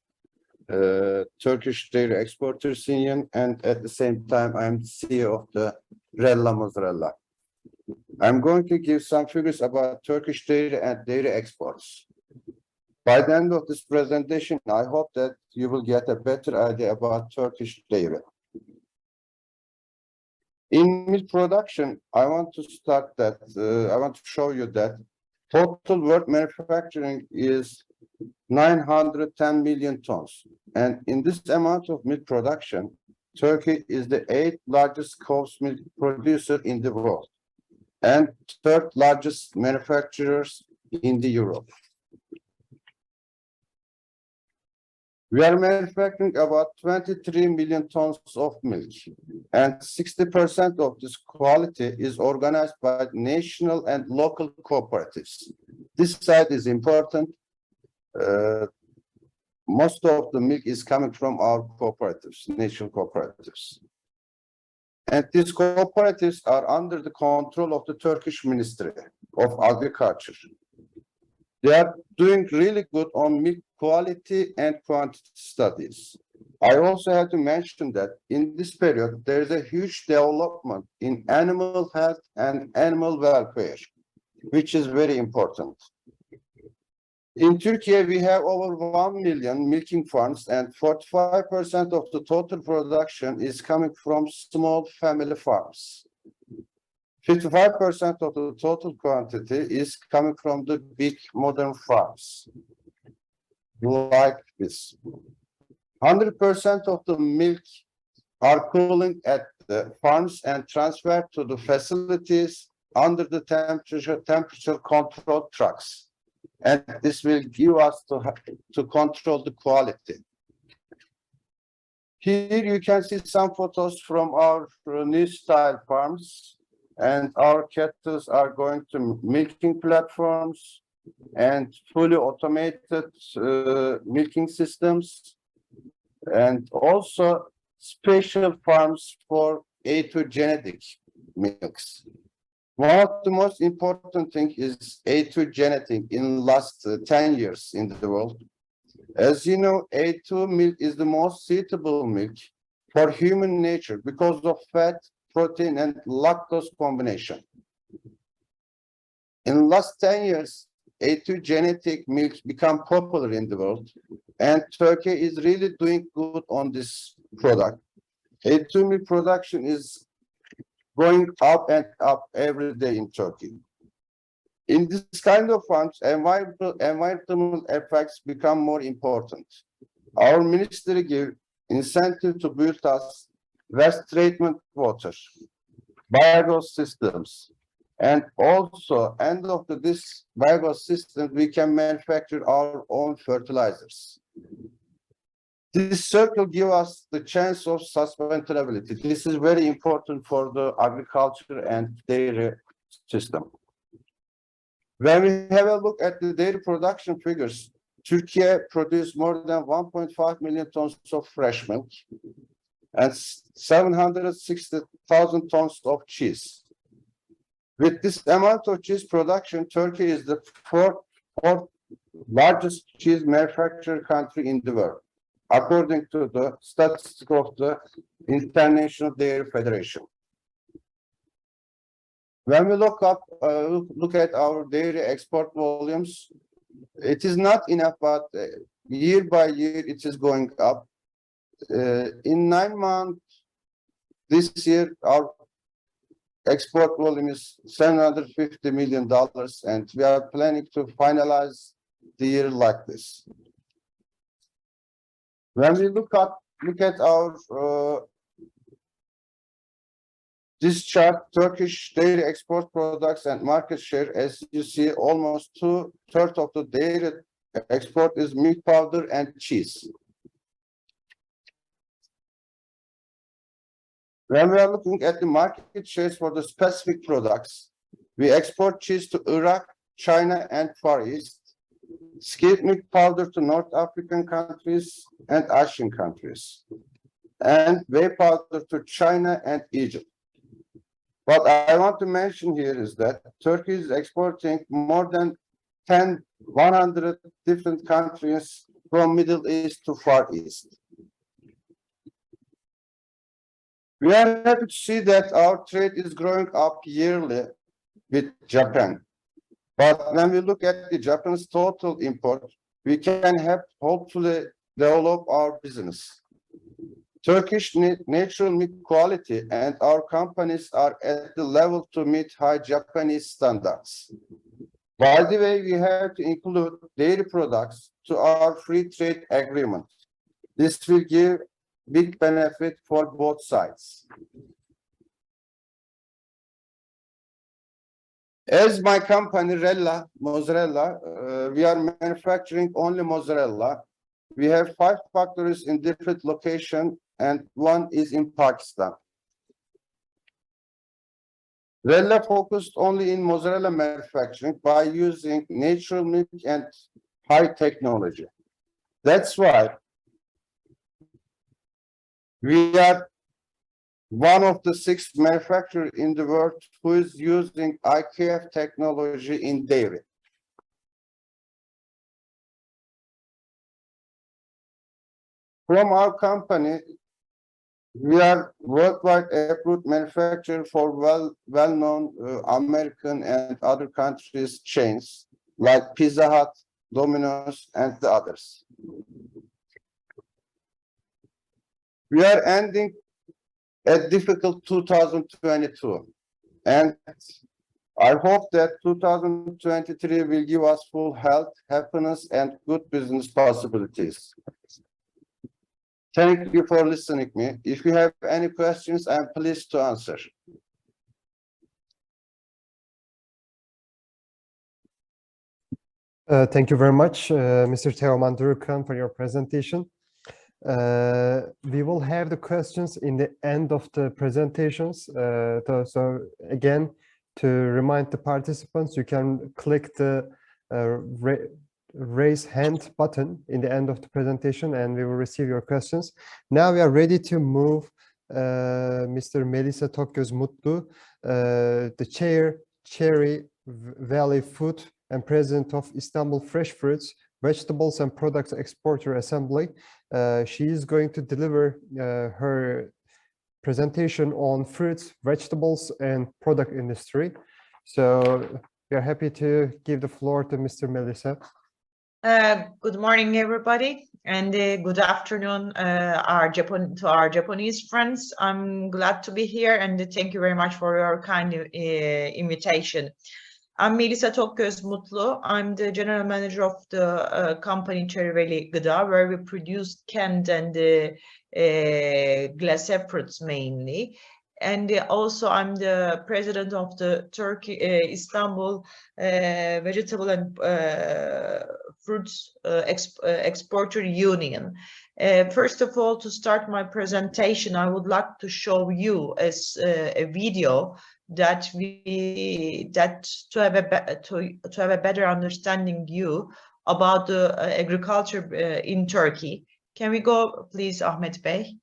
Turkish Dairy Exporters Union, and at the same time, I'm CEO of the Rella Mozzarella. I'm going to give some figures about Turkish dairy and dairy exports. By the end of this presentation, I hope that you will get a better idea about Turkish dairy. In milk production, I want to show you that total world manufacturing is 910 million tons. And in this amount of milk production, Turkey is the 8th largest cow's milk producer in the world and 3rd largest manufacturers in Europe. We are manufacturing about 23 million tons of milk, and 60% of this quality is organized by national and local cooperatives. This side is important. Most of the milk is coming from our cooperatives, national cooperatives. And these cooperatives are under the control of the Turkish Ministry of Agriculture. They are doing really good on milk quality and quantity studies. I also have to mention that in this period, there is a huge development in animal health and animal welfare, which is very important. In Turkey, we have over 1 million milking farms, and 45% of the total production is coming from small family farms. 55% of the total quantity is coming from the big modern farms, like this. 100% of the milk are cooling at the farms and transferred to the facilities under the temperature control trucks. And this will give us to control the quality. Here you can see some photos from our new style farms, and our cattle are going to milking platforms and fully automated milking systems, and also special farms for A2 genetic milks. One of the most important things is A2 genetic in last 10 years in the world. As you know, A2 milk is the most suitable milk for human nature because of fat, protein, and lactose combination. In the last 10 years, A2 genetic milk become popular in the world, and Turkey is really doing good on this product. A2 milk production is going up and up every day in Turkey. In this kind of farms, environmental effects become more important. Our ministry gives incentive to build us waste treatment water, biogas systems, and also end of this biogas system, we can manufacture our own fertilizers. This circle gives us the chance of sustainability. This is very important for the agriculture and dairy system. When we have a look at the dairy production figures, Turkey produced more than 1.5 million tons of fresh milk and 760,000 tons of cheese. With this amount of cheese production, Turkey is the fourth largest cheese manufacturing country in the world, according to the statistics of the International Dairy Federation. When we look at our dairy export volumes, it is not enough, but year by year it is going up. In 9 months this year, our export volume is $750 million, and we are planning to finalize the year like this. When we look at our this chart, Turkish dairy export products and market share, as you see, almost 2/3 of the dairy export is milk powder and cheese. When we are looking at the market shares for the specific products, we export cheese to Iraq, China, and Far East, skimmed milk powder to North African countries and Asian countries, and whey powder to China and Egypt. What I want to mention here is that Turkey is exporting more than 100 different countries from Middle East to Far East. We are happy to see that our trade is growing up yearly with Japan. But when we look at the Japan's total import, we can hopefully develop our business. Turkish natural milk quality and our companies are at the level to meet high Japanese standards. By the way, we have to include dairy products to our free trade agreement. This will give big benefit for both sides. As my company, Rella Mozzarella, we are manufacturing only mozzarella. We have 5 factories in different locations, and 1 is in Pakistan. Rella focused only in mozzarella manufacturing by using natural milk and high technology. That's why we are one of the 6 manufacturers in the world who is using IKF technology in dairy. From our company, we are worldwide approved manufacturer for well-known American and other countries chains like Pizza Hut, Domino's, and the others. We are ending a difficult 2022, and I hope that 2023 will give us full health, happiness, and good business possibilities. Thank you for listening to me. If you have any questions, I'm pleased to answer. Thank you very much, Mr. Teoman Durukan, for your presentation. We will have the questions in the end of the presentations. So again, to remind the participants, you can click the raise hand button in the end of the presentation and we will receive your questions. Now we are ready to move Mr. Melisa Tokgöz Mutlu, the chair, Cherry Valley Food and president of Istanbul Fresh Fruits, Vegetables and Products Exporter Assembly. She is going to deliver her presentation on fruits, vegetables, and product industry. So we are happy to give the floor to Mr. Melisa. Good morning, everybody, and good afternoon to our Japanese friends. I'm glad to be here, and thank you very much for your kind invitation. I'm Melisa Tokgöz Mutlu. I'm the general manager of the company Cherry Valley Gıda, where we produce canned and glacé fruits mainly. and also I'm the president of the Turkey Istanbul Vegetable and Fruits Exporter Union. First of all, to start my presentation, I would like to show you as a video that to have a better understanding you about the agriculture in Turkey. Can we go, please, Ahmet Bey?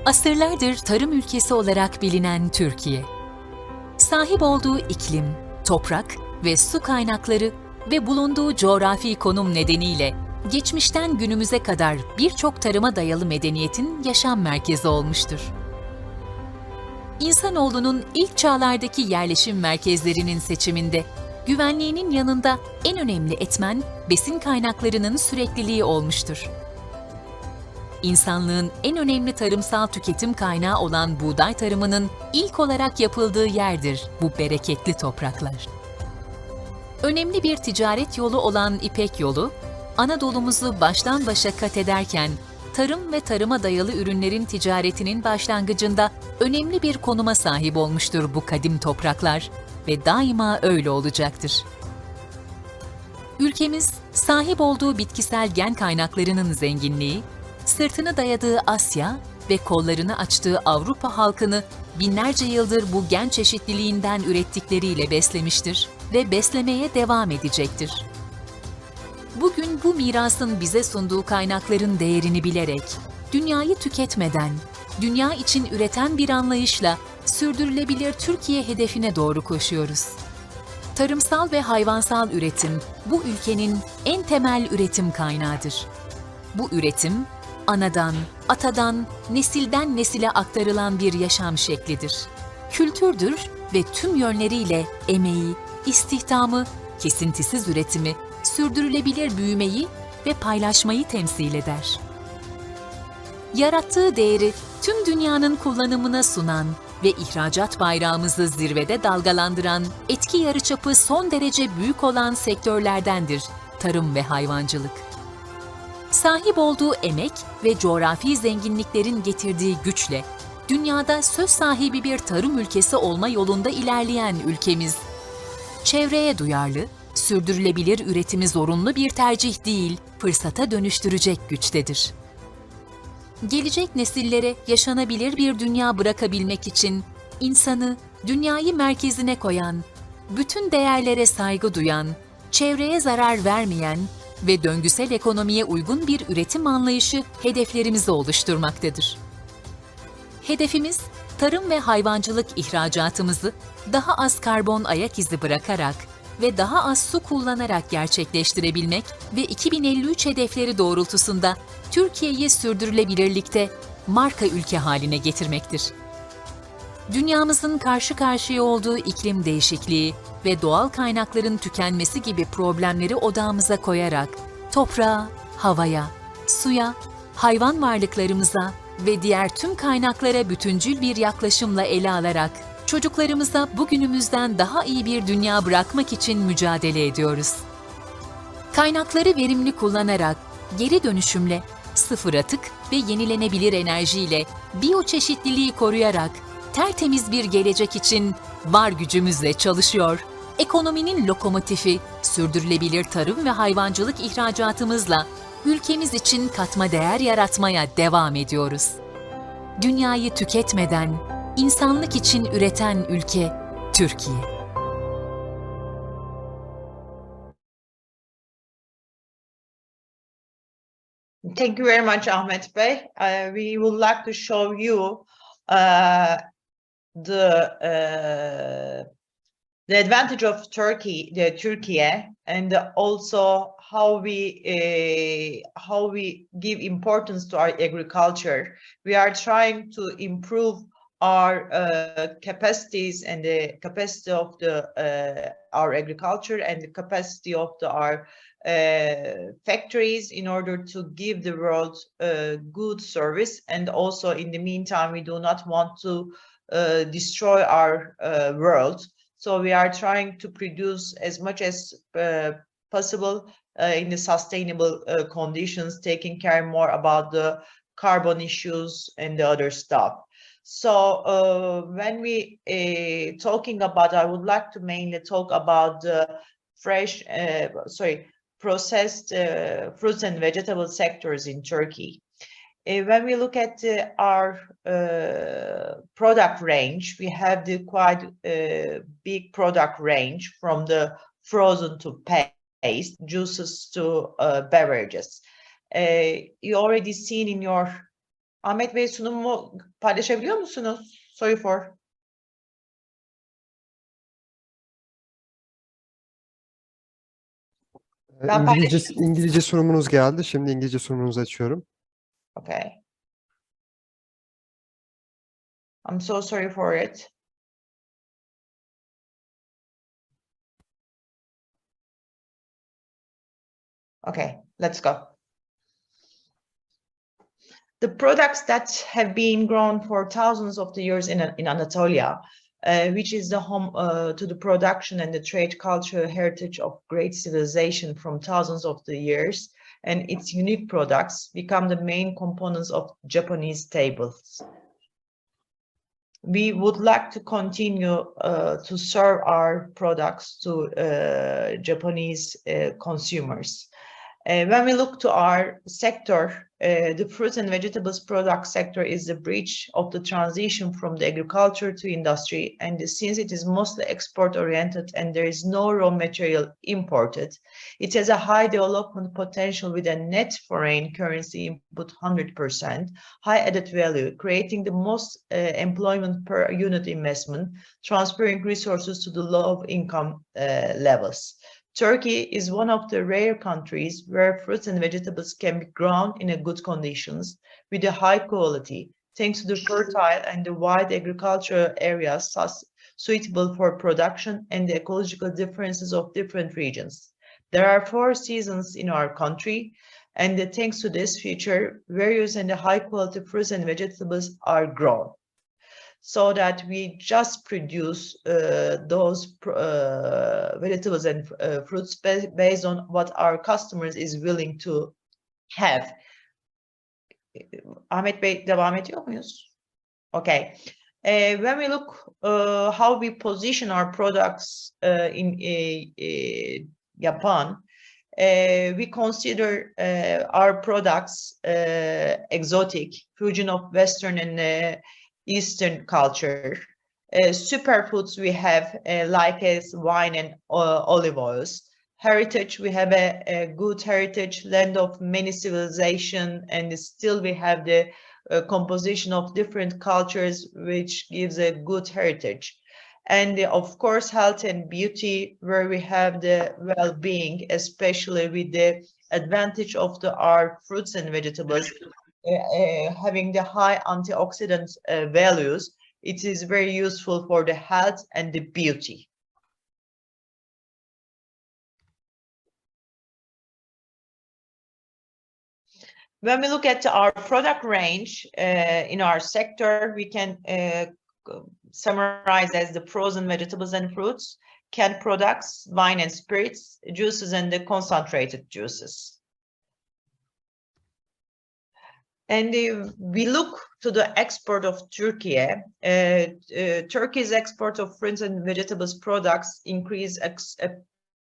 Asırlardır tarım ülkesi olarak bilinen Türkiye, sahip olduğu iklim, toprak ve su kaynakları ve bulunduğu coğrafi konum nedeniyle geçmişten günümüze kadar birçok tarıma dayalı medeniyetin yaşam merkezi olmuştur. İnsanoğlunun ilk çağlardaki yerleşim merkezlerinin seçiminde güvenliğinin yanında en önemli etmen besin kaynaklarının sürekliliği olmuştur. İnsanlığın en önemli tarımsal tüketim kaynağı olan buğday tarımının ilk olarak yapıldığı yerdir bu bereketli topraklar. Önemli bir ticaret yolu olan İpek Yolu, Anadolu'muzu baştan başa kat ederken, tarım ve tarıma dayalı ürünlerin ticaretinin başlangıcında önemli bir konuma sahip olmuştur bu kadim topraklar ve daima öyle olacaktır. Ülkemiz, sahip olduğu bitkisel gen kaynaklarının zenginliği, sırtını dayadığı Asya ve kollarını açtığı Avrupa halkını binlerce yıldır bu gen çeşitliliğinden ürettikleriyle beslemiştir ve beslemeye devam edecektir. Bugün bu mirasın bize sunduğu kaynakların değerini bilerek, dünyayı tüketmeden, dünya için üreten bir anlayışla sürdürülebilir Türkiye hedefine doğru koşuyoruz. Tarımsal ve hayvansal üretim bu ülkenin en temel üretim kaynağıdır. Bu üretim, anadan, atadan, nesilden nesile aktarılan bir yaşam şeklidir. Kültürdür ve tüm yönleriyle emeği, istihdamı, kesintisiz üretimi, sürdürülebilir büyümeyi ve paylaşmayı temsil eder. Yarattığı değeri tüm dünyanın kullanımına sunan ve ihracat bayrağımızı zirvede dalgalandıran, etki yarıçapı son derece büyük olan sektörlerdendir tarım ve hayvancılık. Sahip olduğu emek ve coğrafi zenginliklerin getirdiği güçle, dünyada söz sahibi bir tarım ülkesi olma yolunda ilerleyen ülkemiz, çevreye duyarlı, sürdürülebilir üretimi zorunlu bir tercih değil, fırsata dönüştürecek güçtedir. Gelecek nesillere yaşanabilir bir dünya bırakabilmek için insanı dünyayı merkezine koyan, bütün değerlere saygı duyan, çevreye zarar vermeyen ve döngüsel ekonomiye uygun bir üretim anlayışı hedeflerimizi oluşturmaktadır. Hedefimiz, tarım ve hayvancılık ihracatımızı daha az karbon ayak izi bırakarak ve daha az su kullanarak gerçekleştirebilmek ve 2053 hedefleri doğrultusunda Türkiye'yi sürdürülebilirlikte marka ülke haline getirmektir. Dünyamızın karşı karşıya olduğu iklim değişikliği ve doğal kaynakların tükenmesi gibi problemleri odağımıza koyarak toprağa, havaya, suya, hayvan varlıklarımıza ve diğer tüm kaynaklara bütüncül bir yaklaşımla ele alarak çocuklarımıza bugünümüzden daha iyi bir dünya bırakmak için mücadele ediyoruz. Kaynakları verimli kullanarak, geri dönüşümle, sıfır atık ve yenilenebilir enerjiyle, biyoçeşitliliği koruyarak, tertemiz bir gelecek için var gücümüzle çalışıyor, ekonominin lokomotifi, sürdürülebilir tarım ve hayvancılık ihracatımızla ülkemiz için katma değer yaratmaya devam ediyoruz. Dünyayı tüketmeden, insanlık için üreten ülke Türkiye. Thank you very much, Ahmet Bey. We would like to show you the advantage of Turkey, and also how we give importance to our agriculture. We are trying to improve our capacities and the capacity of our agriculture and the capacity of our factories in order to give the world good service. And also, in the meantime, we do not want to destroy our world. So we are trying to produce as much as possible in the sustainable conditions, taking care more about the carbon issues and the other stuff. So when we talking about, I would like to mainly talk about the processed fruits and vegetable sectors in Turkey. When we look at our product range, we have the quite big product range from the frozen to paste, juices to beverages. You already seen in your Ahmet Bey, sunumu paylaşabiliyor musunuz? Sorry for. İngilizce sunumunuz geldi. Şimdi İngilizce sunumunuzu açıyorum. Okay. I'm so sorry for it. Okay, let's go. The products that have been grown for thousands of the years in Anatolia, which is the home to the production and the trade cultural heritage of great civilization from thousands of the years, and its unique products become the main components of Japanese tables. We would like to continue to serve our products to Japanese consumers. When we look to our sector, the fruits and vegetables product sector is the bridge of the transition from the agriculture to industry, and since it is mostly export oriented and there is no raw material imported, it has a high development potential with a net foreign currency input 100%, high added value, creating the most employment per unit investment, transferring resources to the low income levels. Turkey is one of the rare countries where fruits and vegetables can be grown in a good conditions with a high quality, thanks to the fertile and the wide agricultural areas suitable for production and the ecological differences of different regions. There are 4 seasons in our country, and thanks to this feature, various and high quality fruits and vegetables are grown, so that we just produce those vegetables and fruits based on what our customers is willing to have. Ahmet Bey, devam ediyor muyuz? Okay. When we look how we position our products in Japan, we consider our products exotic, fusion of Western and Eastern culture. Superfoods we have like as wine and olive oils. Heritage, we have a good heritage, land of many civilization, and still we have the composition of different cultures, which gives a good heritage. And of course, health and beauty, where we have the well-being, especially with the advantage of our fruits and vegetables, having the high antioxidant values. It is very useful for the health and the beauty. When we look at our product range in our sector, we can summarize as the frozen vegetables and fruits, canned products, wine and spirits, juices, and the concentrated juices. And we look to the export of Türkiye. Turkey's export of fruits and vegetables products increased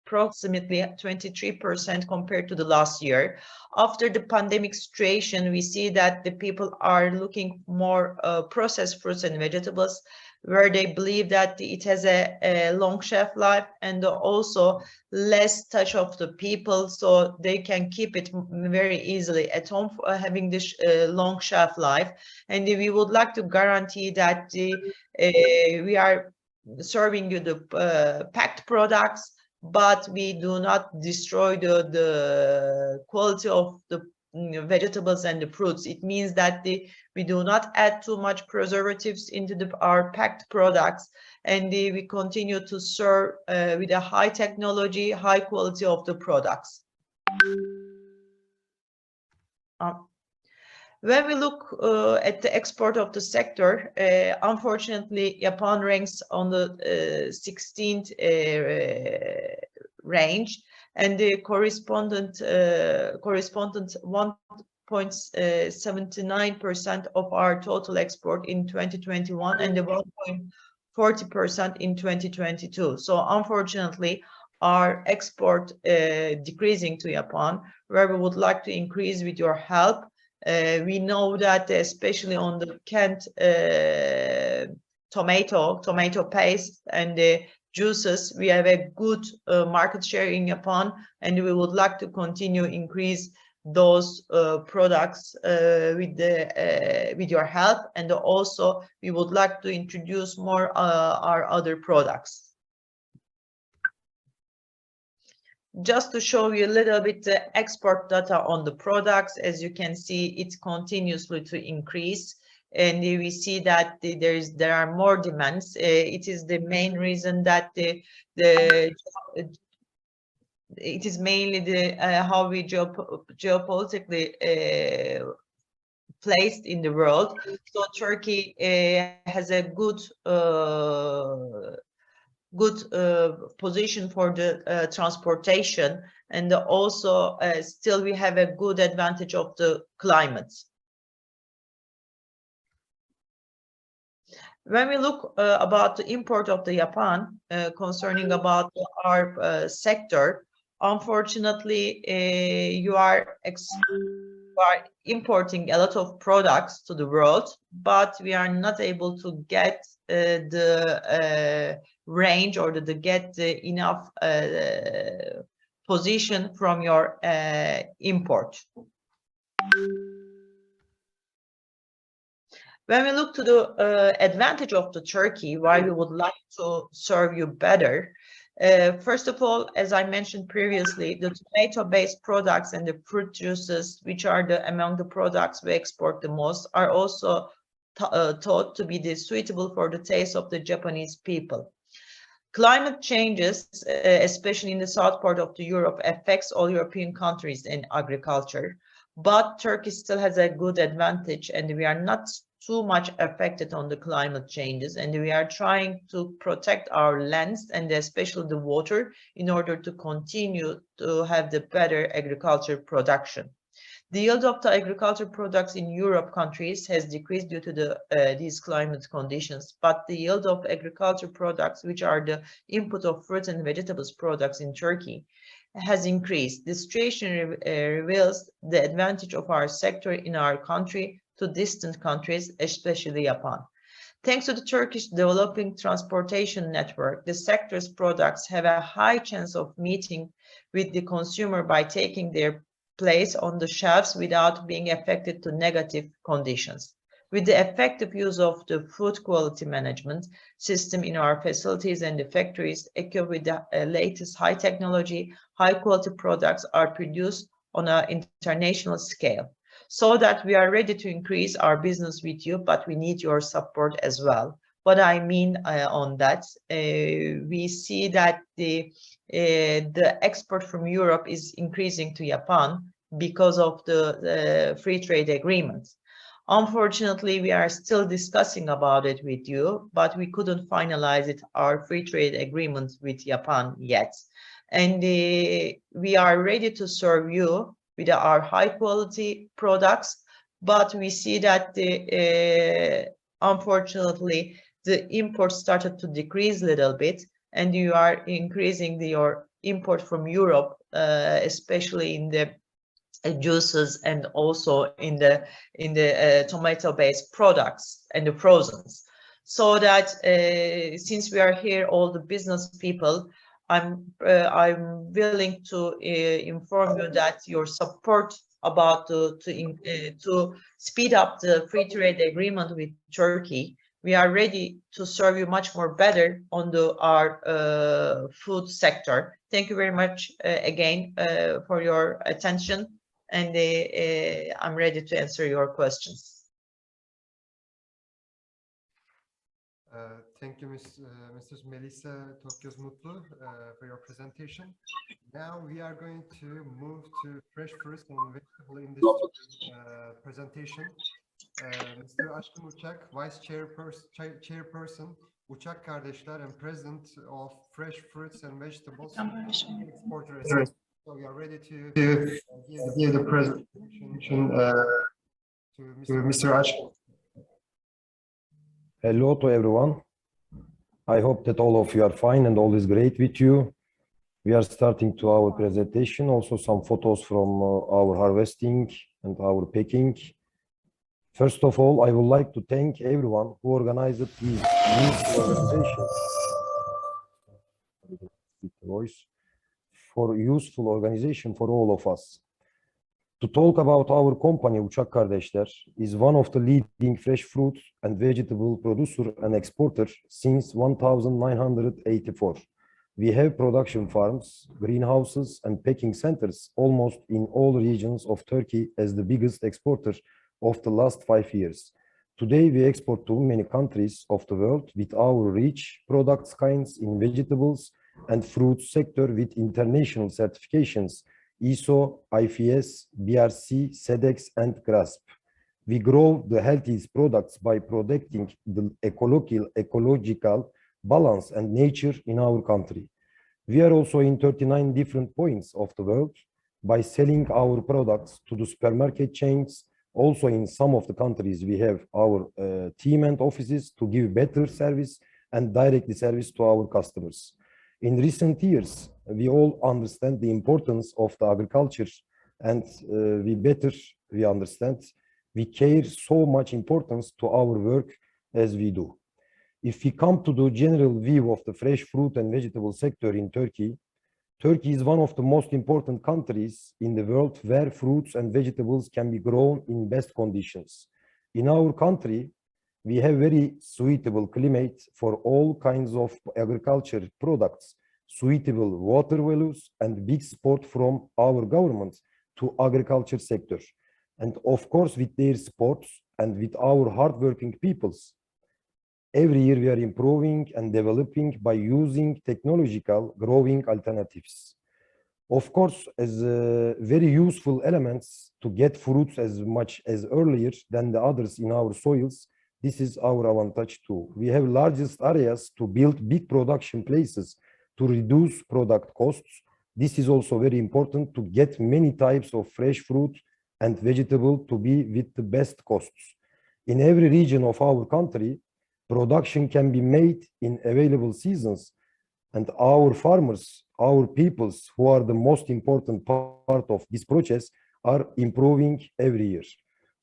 approximately 23% compared to the last year. After the pandemic situation, we see that the people are looking more processed fruits and vegetables, where they believe that it has a long shelf life and also less touch of the people, so they can keep it very easily at home, having this long shelf life. And we would like to guarantee that we are serving you the packed products, but we do not destroy the quality of the vegetables and the fruits. It means that we do not add too much preservatives into our packed products, and we continue to serve with a high technology, high quality of the products. When we look at the export of the sector, unfortunately, Japan ranks on the 16th range, and the correspondent 1.79% of our total export in 2021 and the 1.40% in 2022. So unfortunately, our export decreasing to Japan, where we would like to increase with your help. We know that especially on the canned tomato paste and the juices, we have a good market share in Japan, and we would like to continue increase those products with your help, and also we would like to introduce more our other products. Just to show you a little bit the export data on the products, as you can see, it continuously to increase, and we see that there are more demands. It is the main reason that it is mainly the how we geopolitically placed in the world. So Turkey has a good position for the transportation, and also still we have a good advantage of the climate. When we look about the import of the Japan, concerning about our sector, unfortunately, you are importing a lot of products to the world, but we are not able to get the range or get enough position from your import. When we look to the advantage of the Turkey, why we would like to serve you better, first of all, as I mentioned previously, the tomato-based products and the fruit juices, which are among the products we export the most, are also thought to be suitable for the taste of the Japanese people. Climate changes, especially in the south part of Europe, affects all European countries in agriculture, but Turkey still has a good advantage, and we are not too much affected on the climate changes, and we are trying to protect our lands and especially the water in order to continue to have the better agriculture production. The yield of the agriculture products in Europe countries has decreased due to these climate conditions, but the yield of agriculture products, which are the input of fruits and vegetables products in Turkey, has increased. This situation reveals the advantage of our sector in our country to distant countries, especially Japan. Thanks to the Turkish developing transportation network, the sector's products have a high chance of meeting with the consumer by taking their place on the shelves without being affected to negative conditions. With the effective use of the food quality management system in our facilities and the factories equipped with the latest high technology, high quality products are produced on an international scale, so that we are ready to increase our business with you, but we need your support as well. What I mean on that, we see that the export from Europe is increasing to Japan because of the free trade agreement. Unfortunately, we are still discussing about it with you, but we couldn't finalize our free trade agreement with Japan yet. And we are ready to serve you with our high quality products, but we see that unfortunately the imports started to decrease a little bit, and you are increasing your import from Europe, especially in the juices and also in the tomato-based products and the frozens. So that since we are here, all the business people, I'm willing to inform you that your support about to speed up the free trade agreement with Turkey. We are ready to serve you much more better on our food sector. Thank you very much again for your attention, and I'm ready to answer your questions. Thank you, Mrs. Melisa Tokyos-Mutlu, for your presentation. Now we are going to move to fresh fruits and vegetable industry presentation. Mr. Aşkın Uçak, Vice Chairperson, Uçak Kardeşler, and President of Fresh Fruits and Vegetables Exporters So we are ready to give the presentation to Mr. Ash. Hello to everyone. I hope that all of you are fine and all is great with you. We are starting to our presentation, also some photos from our harvesting and our packing. First of all, I would like to thank everyone who organized this organization for useful organization for all of us. To talk about our company, Uçak Kardeşler, is one of the leading fresh fruit and vegetable producer and exporter since 1984. We have production farms, greenhouses, and packing centers almost in all regions of Turkey as the biggest exporter of the last 5 years. Today, we export to many countries of the world with our rich product kinds in vegetables and fruit sector with international certifications ISO, IFS, BRC, SEDEX, and GRASP. We grow the healthiest products by protecting the ecological balance and nature in our country. We are also in 39 different points of the world by selling our products to the supermarket chains. Also in some of the countries, we have our team and offices to give better service and directly service to our customers. In recent years, we all understand the importance of the agriculture and we understand we care so much importance to our work as we do. If we come to the general view of the fresh fruit and vegetable sector in Turkey, Turkey is one of the most important countries in the world where fruits and vegetables can be grown in best conditions. In our country, we have very suitable climate for all kinds of agriculture products, suitable water values, and big support from our government to agriculture sector. And of course, with their support and with our hardworking peoples, every year we are improving and developing by using technological growing alternatives. Of course, as very useful elements to get fruits as much as earlier than the others in our soils, this is our advantage too. We have largest areas to build big production places to reduce product costs. This is also very important to get many types of fresh fruit and vegetable to be with the best costs. In every region of our country, production can be made in available seasons, and our farmers, our peoples who are the most important part of this process are improving every year.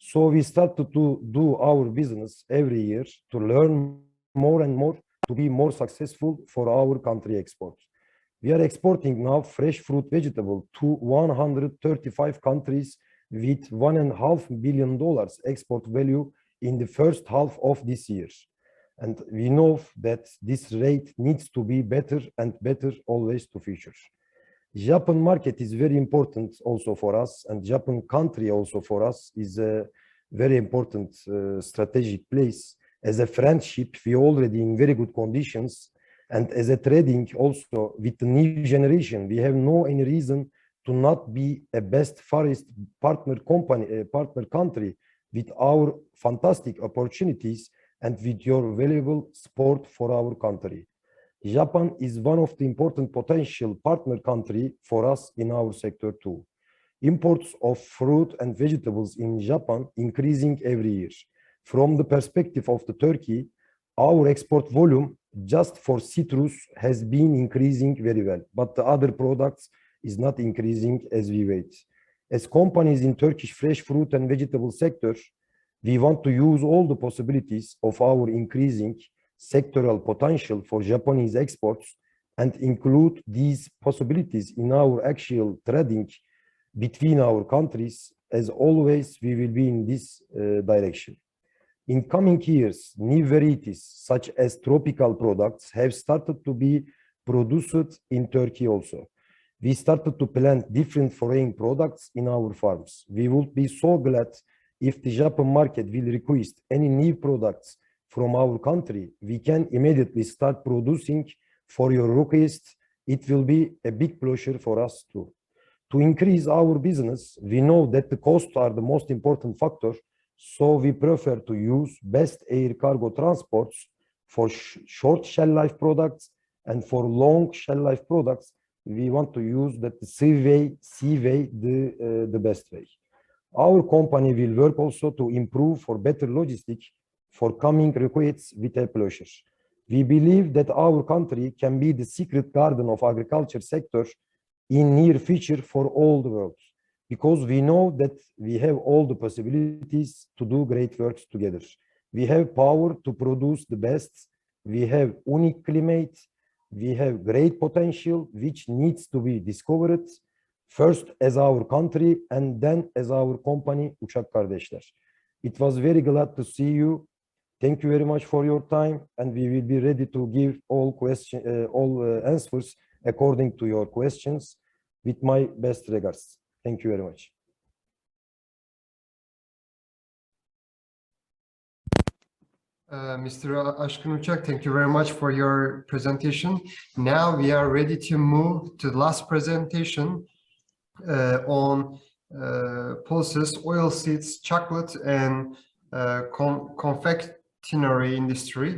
So we started to do our business every year to learn more and more to be more successful for our country exports. We are exporting now fresh fruit vegetable to 135 countries with $1.5 billion export value in the first half of this year. And we know that this rate needs to be better and better always to future. Japan market is very important also for us, and Japan country also for us is a very important strategic place. As a friendship, we already in very good conditions, and as a trading also with the new generation, we have no any reason to not be a best forest partner company, partner country with our fantastic opportunities and with your valuable support for our country. Japan is one of the important potential partner country for us in our sector too. Imports of fruit and vegetables in Japan increasing every year. From the perspective of the Turkey, our export volume just for citrus has been increasing very well, but the other products is not increasing as we wait. As companies in Turkish fresh fruit and vegetable sector, we want to use all the possibilities of our increasing sectoral potential for Japanese exports and include these possibilities in our actual trading between our countries. As always, we will be in this direction. In coming years, new varieties such as tropical products have started to be produced in Turkey also. We started to plant different foreign products in our farms. We would be so glad if the Japan market will request any new products from our country. We can immediately start producing for your request. It will be a big pleasure for us too. To increase our business, we know that the costs are the most important factor, so we prefer to use best air cargo transports for short shell life products, and for long shell life products, we want to use that the seaway the best way. Our company will work also to improve for better logistics for coming requests with a pleasure. We believe that our country can be the secret garden of agriculture sector in near future for all the world, because we know that we have all the possibilities to do great works together. We have power to produce the best. We have unique climate. We have great potential, which needs to be discovered first as our country and then as our company, Uçak Kardeşler. It was very glad to see you. Thank you very much for your time, and we will be ready to give all answers according to your questions. With my best regards. Thank you very much. Mr. Aşkın Uçak, thank you very much for your presentation. Now we are ready to move to the last presentation on pulses, oilseeds, chocolate, and confectionery industry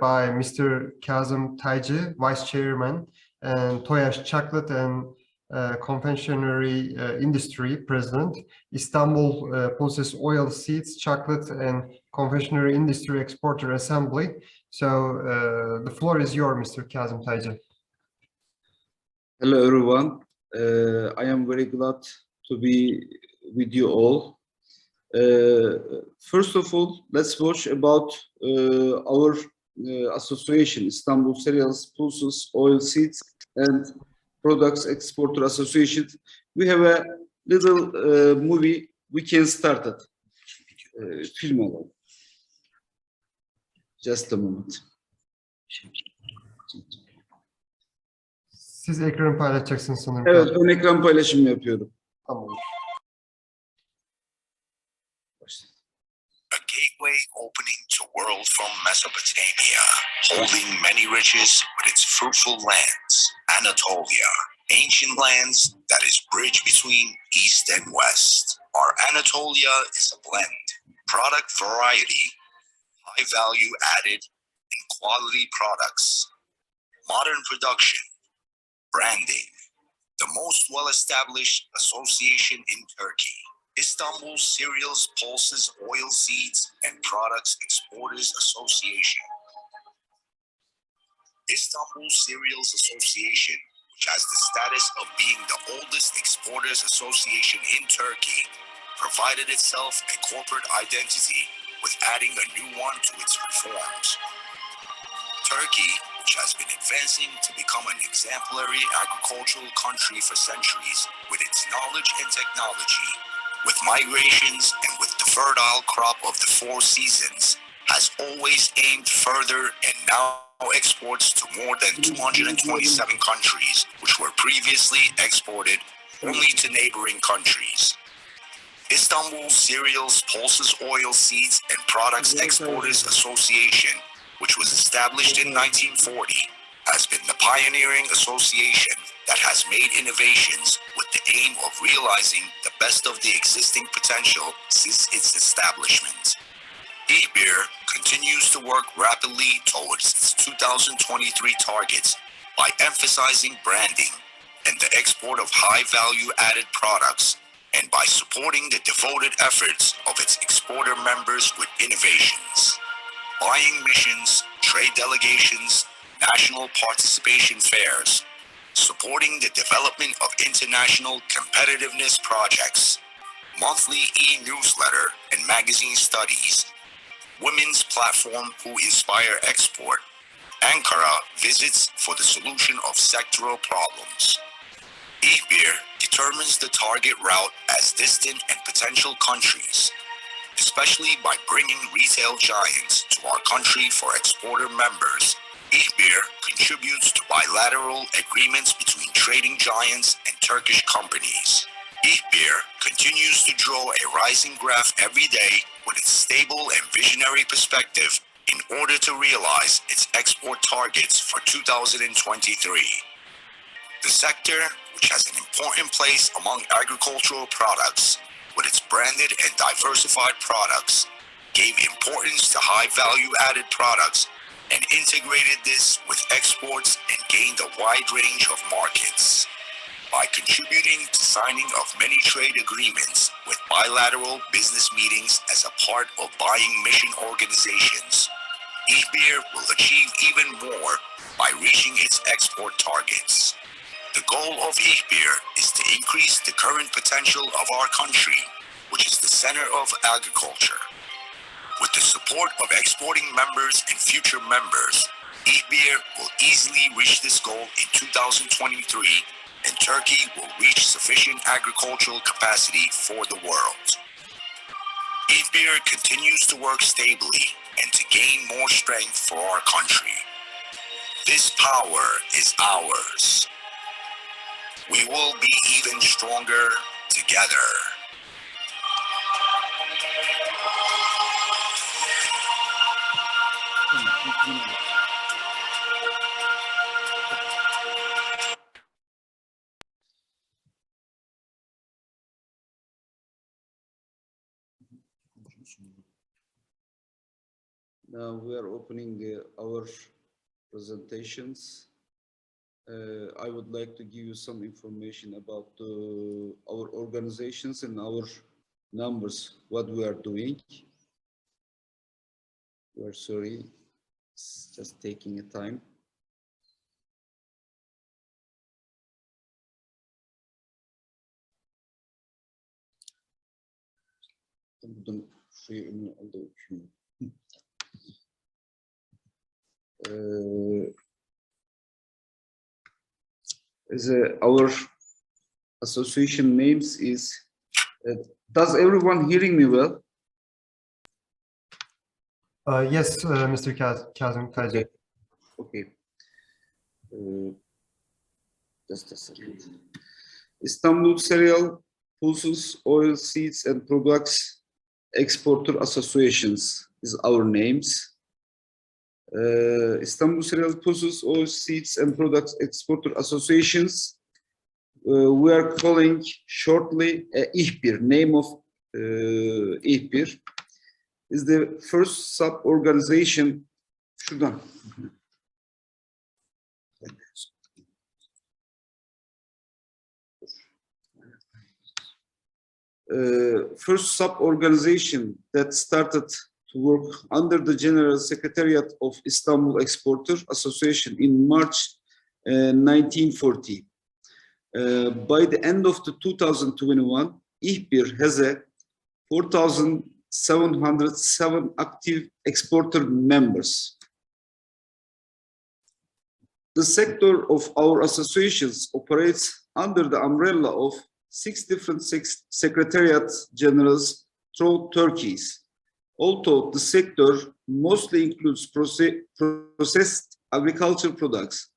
by Mr. Kazım Taycı, Vice Chairman, and Toyaş Chocolate and Confectionery Industry President, Istanbul Pulses Oilseeds, Chocolate and Confectionery Industry Exporter Assembly. So the floor is yours, Mr. Kazım Taycı. Hello, everyone. I am very glad to be with you all. First of all, let's watch about our association, Istanbul Cereals, Pulses, Oilseeds, and Products Exporter Association. We have a little movie we can start it. Film alalım. Just a moment. Siz ekranı paylaşacaksınız sanırım. Evet, ön ekran paylaşımı yapıyorum. Tamam. A gateway opening to world from Mesopotamia, holding many riches with its fruitful lands, Anatolia, ancient lands that is bridge between East and West. Our Anatolia is a blend, product variety, high value added, and quality products, modern production, branding, the most well-established association in Turkey. Istanbul Cereals, Pulses, Oilseeds, and Products Exporters Association. Istanbul Cereals Association, which has the status of being the oldest exporters association in Turkey, provided itself a corporate identity with adding a new one to its reforms. Turkey, which has been advancing to become an exemplary agricultural country for centuries with its knowledge and technology, with migrations and with the fertile crop of the 4 seasons, has always aimed further and now exports to more than 227 countries, which were previously exported only to neighboring countries. Istanbul Cereals, Pulses, Oilseeds, and Products Exporters Association, which was established in 1940, has been the pioneering association that has made innovations with the aim of realizing the best of the existing potential since its establishment. İşİB continues to work rapidly towards its 2023 targets by emphasizing branding and the export of high-value-added products, and by supporting the devoted efforts of its exporter members with innovations, buying missions, trade delegations, national participation fairs, supporting the development of international competitiveness projects, monthly e-newsletter and magazine studies, women's platform Who Inspire Export, Ankara visits for the solution of sectoral problems. İşİB determines the target route as distant and potential countries, especially by bringing retail giants to our country for exporter members. İşİB contributes to bilateral agreements between trading giants and Turkish companies. İşİB continues to draw a rising graph every day with its stable and visionary perspective in order to realize its export targets for 2023. The sector, which has an important place among agricultural products, with its branded and diversified products, gave importance to high value-added products and integrated this with exports and gained a wide range of markets. By contributing to signing of many trade agreements with bilateral business meetings as a part of buying mission organizations, İSHİB will achieve even more by reaching its export targets. The goal of İSHİB is to increase the current potential of our country, which is the center of agriculture. With the support of exporting members and future members, İSHİB will easily reach this goal in 2023, and Turkey will reach sufficient agricultural capacity for the world. İSHİB continues to work stably and to gain more strength for our country. This power is ours. We will be even stronger together. Now we are opening our presentations. I would like to give you some information about our organizations and our numbers, what we are doing. We're sorry, it's just taking a time. Our association names is, does everyone hearing me well? Yes, Mr. Kazım Kayacı. Okay. Just a second. İstanbul Cereal, Pulses, Oil Seeds and Products Exporter Associations is our names. İstanbul Cereal, Pulses, Oil Seeds and Products Exporter Associations. We are calling shortly İSHİB. Name of İSHİB is the first sub-organization. Şuradan. First sub-organization that started to work under the General Secretariat of Istanbul Exporter Association in March 1940. By the end of the 2021, İSHİB has a 4,707 active exporter members. The sector of our associations operates under the umbrella of 6 different Secretariat Generals throughout Turkey. Although the sector mostly includes processed agricultural products,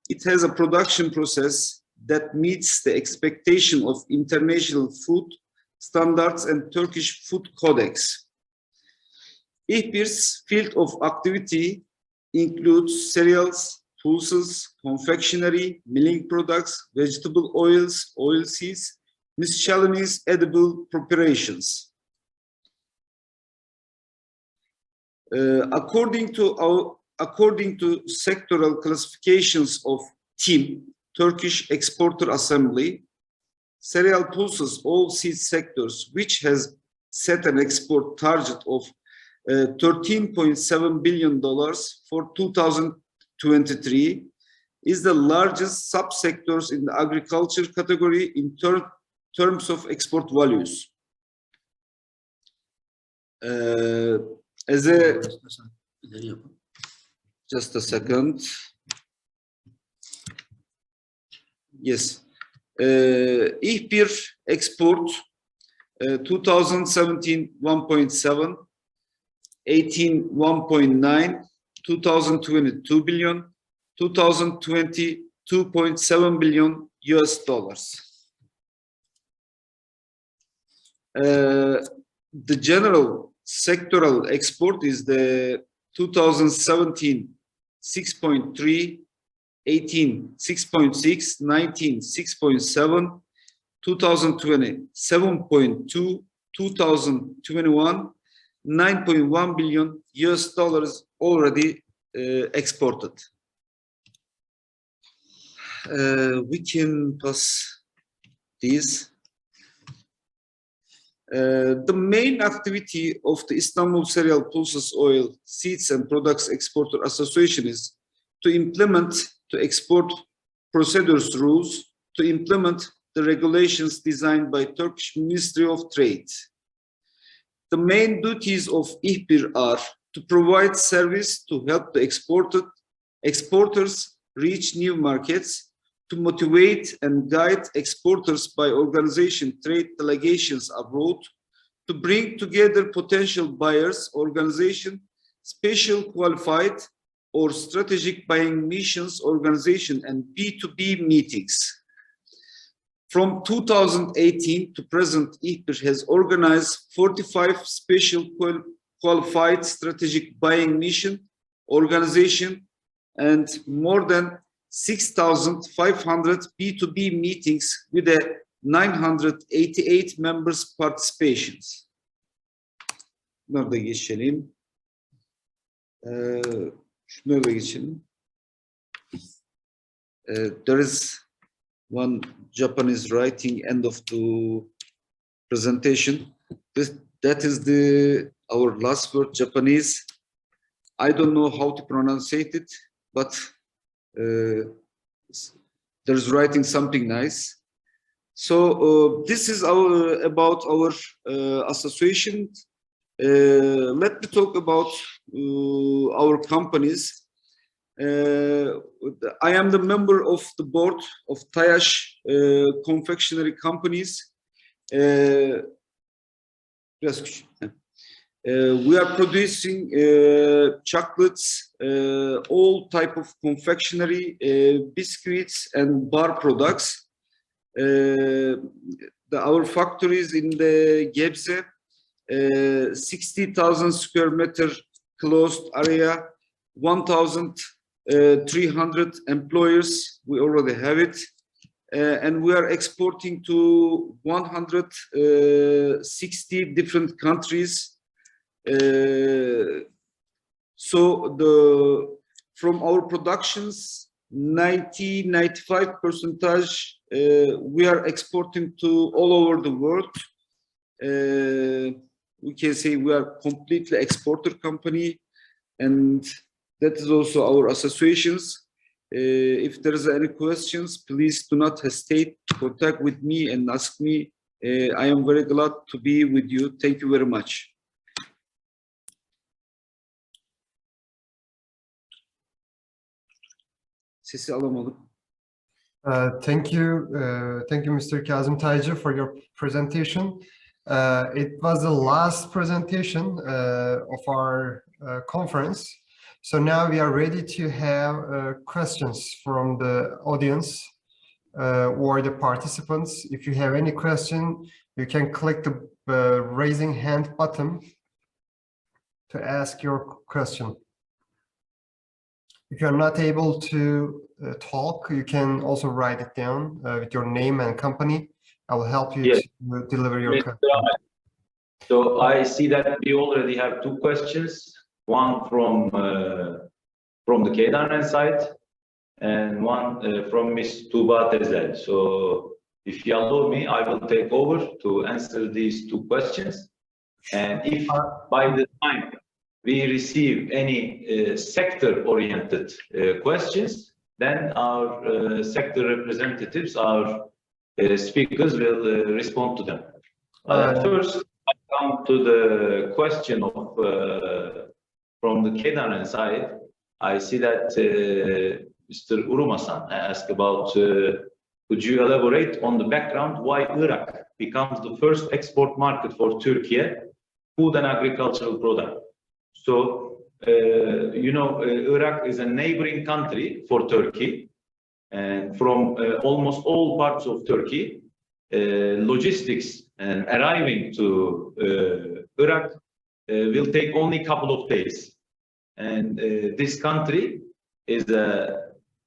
it has a production process that meets the expectation of international food standards and Turkish food codex. İSHİB's field of activity includes cereals, pulses, confectionery, milling products, vegetable oils, oil seeds, miscellaneous edible preparations. According to sectoral classifications of TİM, Turkish Exporter Assembly, cereal pulses all seed sectors, which has set an export target of $13.7 billion for 2023, is the largest subsectors in the agriculture category in terms of export values. Just a second. Yes. İSHİB export 2017 1.7, 18 1.9, 2020 2 billion, 2020 $2.7 billion US dollars. The general sectoral export is the 2017 6.3, 18 6.6, 19 6.7, 2020 7.2, 2021 9.1 billion US dollars already exported. We can pass these. The main activity of the Istanbul Cereal Pulses Oil Seeds and Products Exporter Association is to implement the export procedures rules, to implement the regulations designed by Turkish Ministry of Trade. The main duties of İHBİR are to provide service to help the exporters reach new markets, to motivate and guide exporters by organization trade delegations abroad, to bring together potential buyers, organization, special qualified or strategic buying missions, organization, and B2B meetings. From 2018 to present, İHBİR has organized 45 special qualified strategic buying mission, organization, and more than 6,500 B2B meetings with a 988 members participations. Bunları da geçelim. Şunları da geçelim. There is one Japanese writing end of the presentation. That is our last word, Japanese. I don't know how to pronounce it, but there's writing something nice. So this is about our association. Let me talk about our companies. I am the member of the board of Tayaş confectionery companies. We are producing chocolates, all type of confectionery, biscuits and bar products. Our factories in the Gebze, 60,000 square meter closed area, 1,300 employers. We already have it. And we are exporting to 160 different countries. From our productions, 95% we are exporting to all over the world. We can say we are completely exporter company, and that is also our associations. If there is any questions, please do not hesitate to contact with me and ask me. I am very glad to be with you. Thank you very much. Sesi alamadım. Thank you, Mr. Kazım Taycı, for your presentation. It was the last presentation of our conference. So now we are ready to have questions from the audience or the participants. If you have any question, you can click the raising hand button to ask your question. If you're not able to talk, you can also write it down with your name and company. I will help you to deliver your question. So I see that we already have two questions, one from the Keidanren side and one from Ms. Tuba Tezel. So if you allow me, I will take over to answer these two questions. And if by the time we receive any sector-oriented questions, then our sector representatives, our speakers will respond to them. First, I come to the question of from the Keidanren side. I see that Mr. Uruma-san asked about, could you elaborate on the background why Iraq becomes the first export market for Turkey, food and agricultural product? So, you know, Iraq is a neighboring country for Turkey, and from almost all parts of Turkey, logistics and arriving to Iraq will take only a couple of days. And this country is,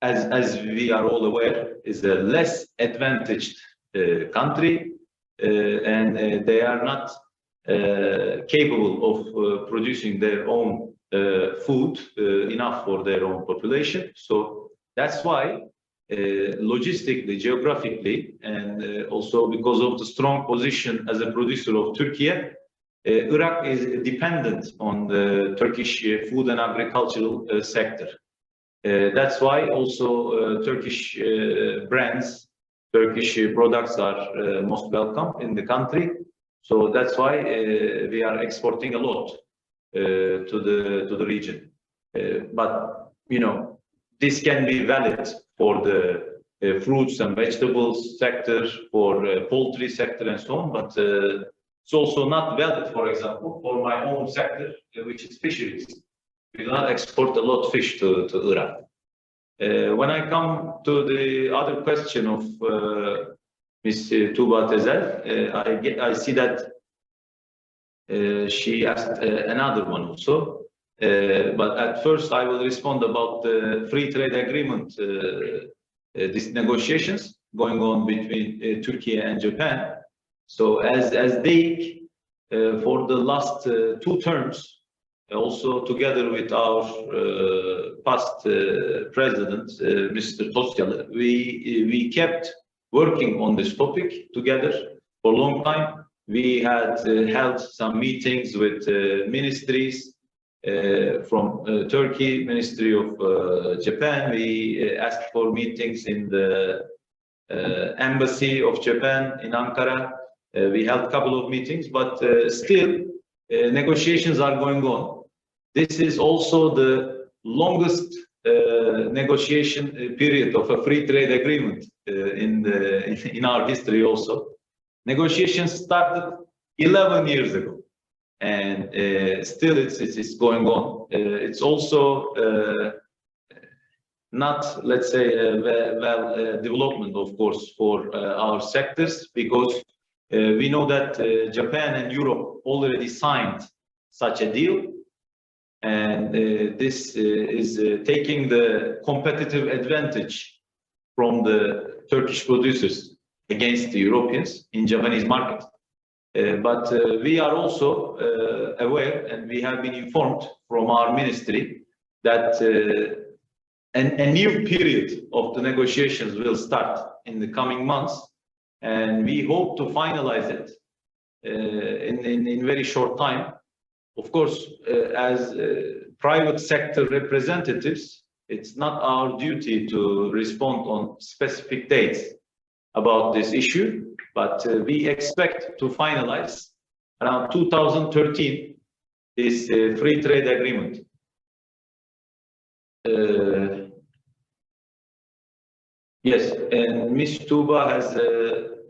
as we are all aware, is a less advantaged country, and they are not capable of producing their own food enough for their own population. So that's why logistically, geographically, and also because of the strong position as a producer of Turkey, Iraq is dependent on the Turkish food and agricultural sector. That's why also Turkish brands, Turkish products are most welcome in the country. So that's why we are exporting a lot to the region. But you know, this can be valid for the fruits and vegetables sector, for poultry sector, and so on. But it's also not valid, for example, for my own sector, which is fisheries. We do not export a lot of fish to Iraq. When I come to the other question of Ms. Tuba Tezel, I see that she asked another one also. But at first I will respond about the free trade agreement, these negotiations going on between Turkey and Japan. So as DEİK, for the last 2 terms, also together with our past president, Mr. Tosyalı, we kept working on this topic together for a long time. We had held some meetings with ministries from Turkey, Ministry of Japan. We asked for meetings in the Embassy of Japan in Ankara. We held a couple of meetings, but still negotiations are going on. This is also the longest negotiation period of a free trade agreement in our history also. Negotiations started 11 years ago, and still it's going on. It's also not, let's say, development, of course, for our sectors, because we know that Japan and Europe already signed such a deal, and this is taking the competitive advantage from the Turkish producers against the Europeans in Japanese market. But we are also aware, and we have been informed from our ministry, that a new period of the negotiations will start in the coming months, and we hope to finalize it in very short time. Of course, as private sector representatives, it's not our duty to respond on specific dates about this issue, but we expect to finalize around 2013 this free trade agreement. Yes, and Ms. Tuba has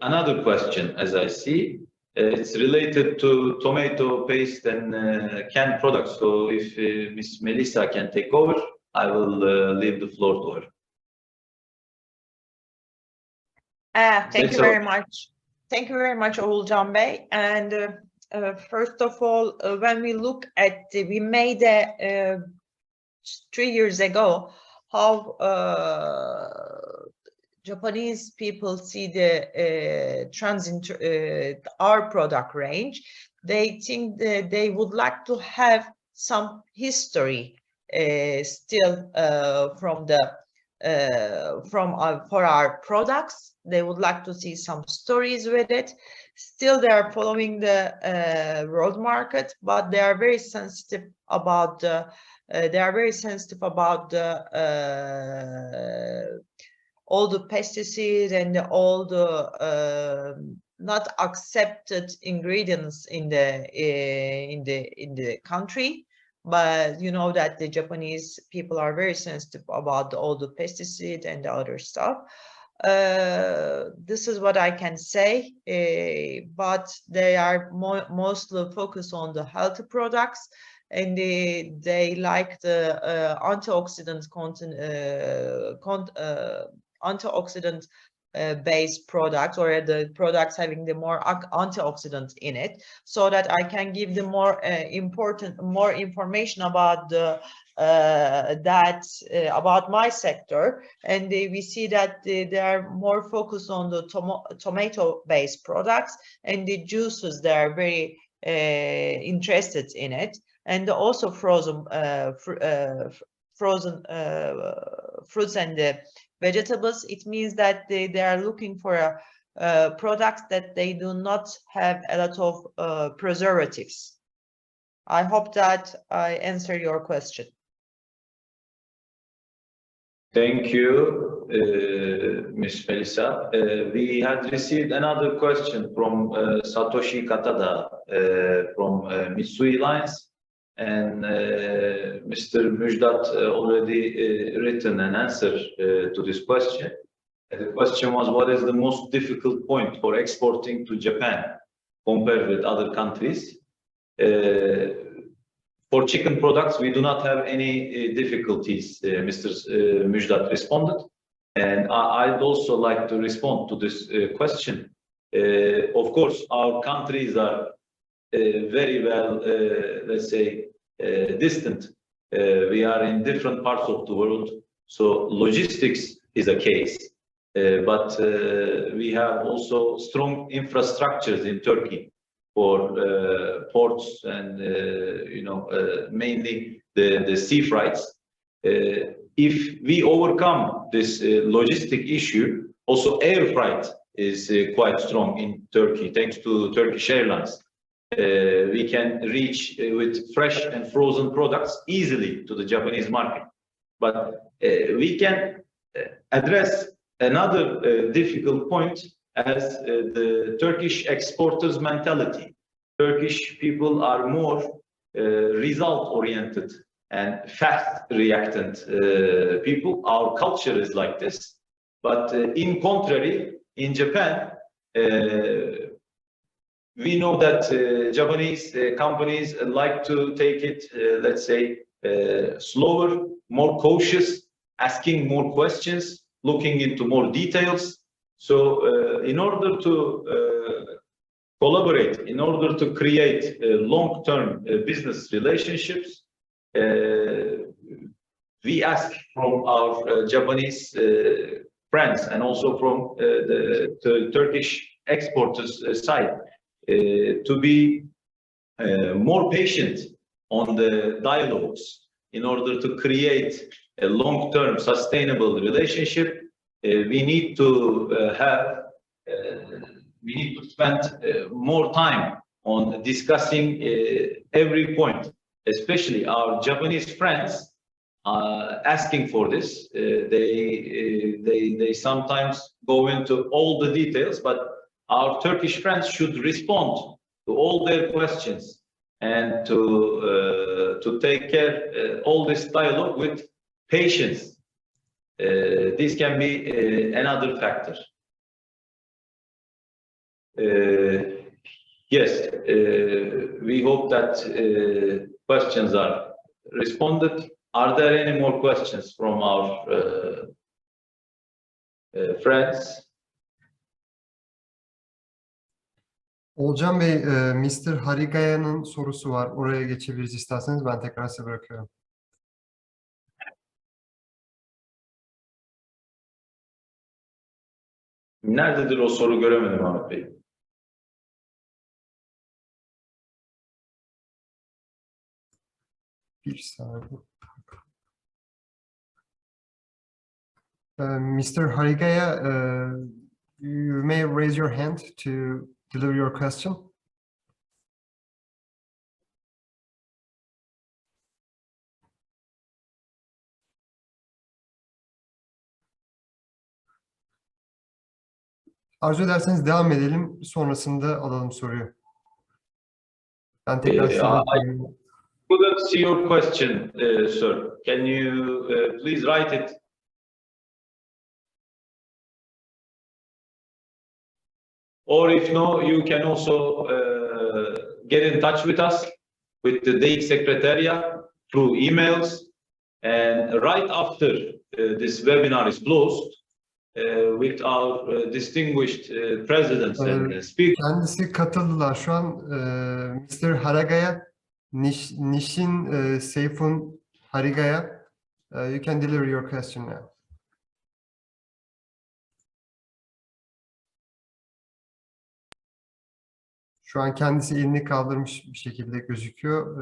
another question, as I see. It's related to tomato paste and canned products. So if Ms. Melissa can take over, I will leave the floor to her. Thank you very much. Thank you very much, Oğulcan Bey. And first of all, when we look at, we made 3 years ago how Japanese people see the our product range. They think that they would like to have some history still for our products. They would like to see some stories with it. Still, they are following the world market, but they are very sensitive about the. All the pesticides and all the not accepted ingredients in the country. But you know that the Japanese people are very sensitive about all the pesticide and the other stuff. This is what I can say, but they are mostly focused on the healthy products, and they like the antioxidant antioxidant based products, or the products having the more antioxidants in it, so that I can give them more information about the about my sector. And we see that they are more focused on the tomato based products and the juices. They are very interested in it. and also frozen fruits and vegetables. It means that they are looking for products that they do not have a lot of preservatives. I hope that I answer your question. Thank you, Ms. Melissa. We had received another question from Satoshi Katada from Mitsui Lines, and Mr. Müjdat already written an answer to this question. The question was, what is the most difficult point for exporting to Japan compared with other countries? For chicken products, we do not have any difficulties, Mr. Müjdat responded. And I'd also like to respond to this question. Of course, our countries are very well, let's say, distant. We are in different parts of the world, so logistics is a case. But we have also strong infrastructures in Turkey for ports and mainly the sea freights. If we overcome this logistic issue, also air freight is quite strong in Turkey, thanks to Turkish Airlines. We can reach with fresh and frozen products easily to the Japanese market. But we can address another difficult point as the Turkish exporters' mentality. Turkish people are more result-oriented and fast-reactant people. Our culture is like this. But in contrary, in Japan, we know that Japanese companies like to take it, let's say, slower, more cautious, asking more questions, looking into more details. So in order to collaborate, in order to create long-term business relationships, we ask from our Japanese friends and also from the Turkish exporters side to be more patient on the dialogues in order to create a long-term sustainable relationship. We need to spend more time on discussing every point, especially our Japanese friends asking for this. They sometimes go into all the details, but our Turkish friends should respond to all their questions and to take care all this dialogue with patience. This can be another factor. Yes, we hope that questions are responded. Are there any more questions from our friends? Oğulcan Bey, Mr. Harigaya'nın sorusu var. Oraya geçebiliriz isterseniz. Ben tekrar size bırakıyorum. Nerededir o soru, göremedim Ahmet Bey. Bir saniye. Mr. Harigaya, you may raise your hand to deliver your question. Arzu ederseniz devam edelim. Sonrasında alalım soruyu. Ben tekrar size bakıyorum. I couldn't see your question, sir. Can you please write it? Or if no, you can also get in touch with us, with the DEİK Secretariat through emails. And right after this webinar is closed, with our distinguished presidents and speakers. Kendisi katıldılar. Şu an Mr. Harigaya, Nishin Seyfun Harigaya, you can deliver your question now. Şu an kendisi elini kaldırmış bir şekilde gözüküyor.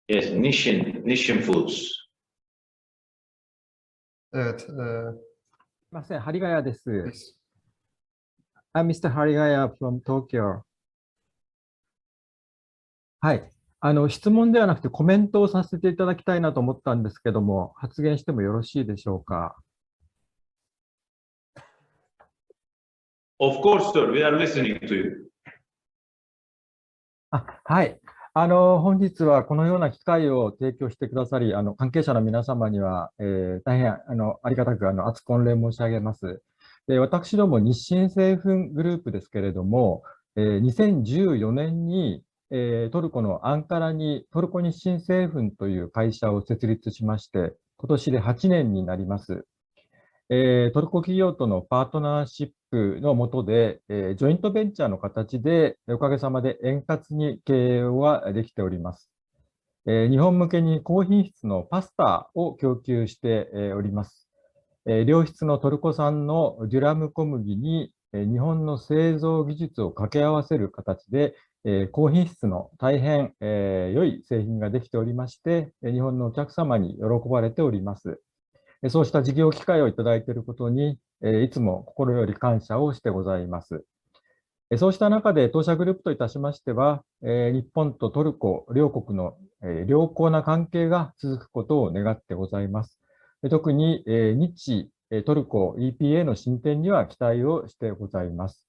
Yes, Nishin Foods. Evet. すみません、ハリガヤです。Please. I'm Mr. Harigaya from Tokyo. はい。質問ではなくてコメントをさせていただきたいなと思ったんですけども、発言してもよろしいでしょうか。Of course, sir. We are listening to you. はい。本日はこのような機会を提供してくださり、関係者の皆様には、大変ありがたく厚く御礼申し上げます。私ども日清製粉グループですけれども、2014年に、トルコのアンカラにトルコ日清製粉という会社を設立しまして、今年で8年になります。トルコ企業とのパートナーシップの下で、ジョイントベンチャーの形で、おかげさまで円滑に経営はできております。日本向けに高品質のパスタを供給しております。良質のトルコ産のデュラム小麦に日本の製造技術を掛け合わせる形で、高品質の大変良い製品ができておりまして、日本のお客様に喜ばれております。そうした事業機会をいただいていることに、いつも心より感謝をしてございます。そうした中で、当社グループといたしましては、日本とトルコ両国の良好な関係が続くことを願ってございます。特に日トルコ EPA の進展には期待をしてございます。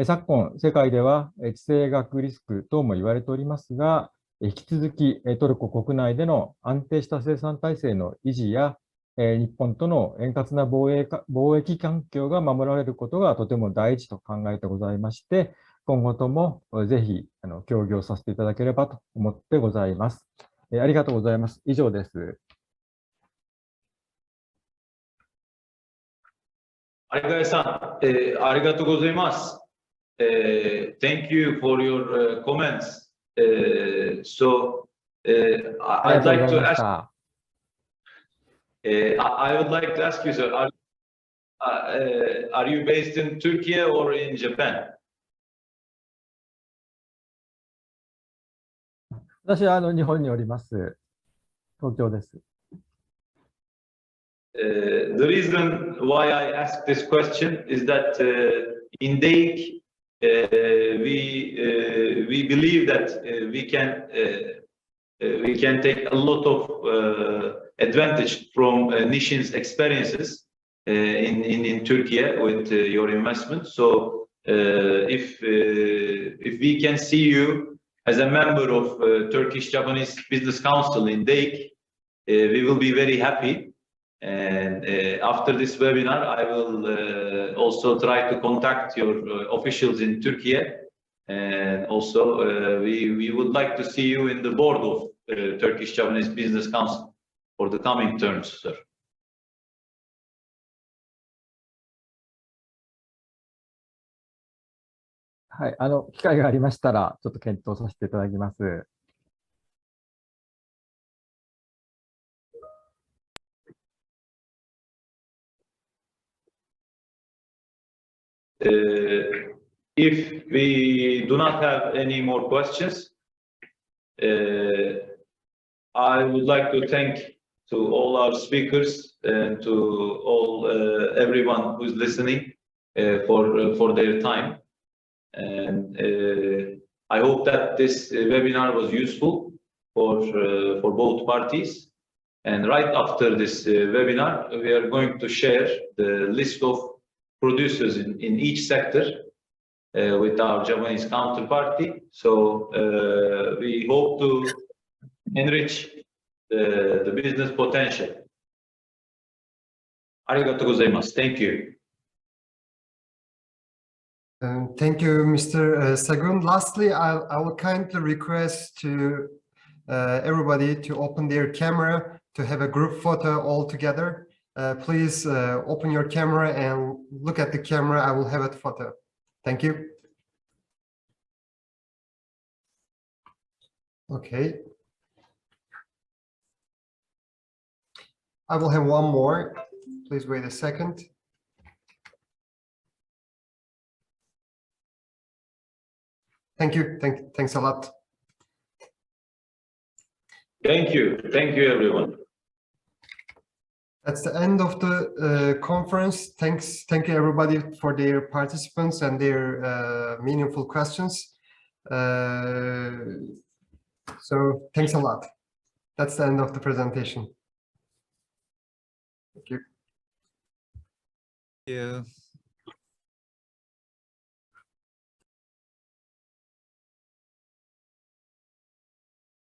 昨今、世界では地政学リスク等も言われておりますが、引き続きトルコ国内での安定した生産体制の維持や、日本との円滑な貿易環境が守られることがとても大事と考えてございまして、今後ともぜひ協議をさせていただければと思ってございます。ありがとうございます。以上です。有賀さん、ありがとうございます。Thank you for your comments. So I'd like to ask. I would like to ask you, sir, are you based in Turkey or in Japan? 私は日本におります。東京です。The reason why I ask this question is that in DEİK we believe that we can take a lot of advantage from Nishin's experiences in Turkey with your investment. So if we can see you as a member of Turkish-Japanese Business Council in DEİK, we will be very happy. And after this webinar, I will also try to contact your officials in Turkey. And also, we would like to see you in the board of Turkish-Japanese Business Council for the coming terms, sir. はい、機会がありましたら、ちょっと検討させていただきます。If we do not have any more questions, I would like to thank to all our speakers and to all everyone who's listening for their time. And I hope that this webinar was useful for both parties. And right after this webinar, we are going to share the list of producers in each sector with our Japanese counterparty. So we hope to enrich the business potential. Arigatou gozaimasu. Thank you. Thank you, Mr. Sagun. Lastly, I will kindly request to everybody to open their camera to have a group photo all together. Please open your camera and look at the camera. I will have a photo. Thank you. Okay. I will have one more. Please wait a second. Thank you. Thanks a lot. Thank you. Thank you, everyone. That's the end of the conference. Thank you everybody for their participants and their meaningful questions. So thanks a lot. That's the end of the presentation. Thank you. Thank you.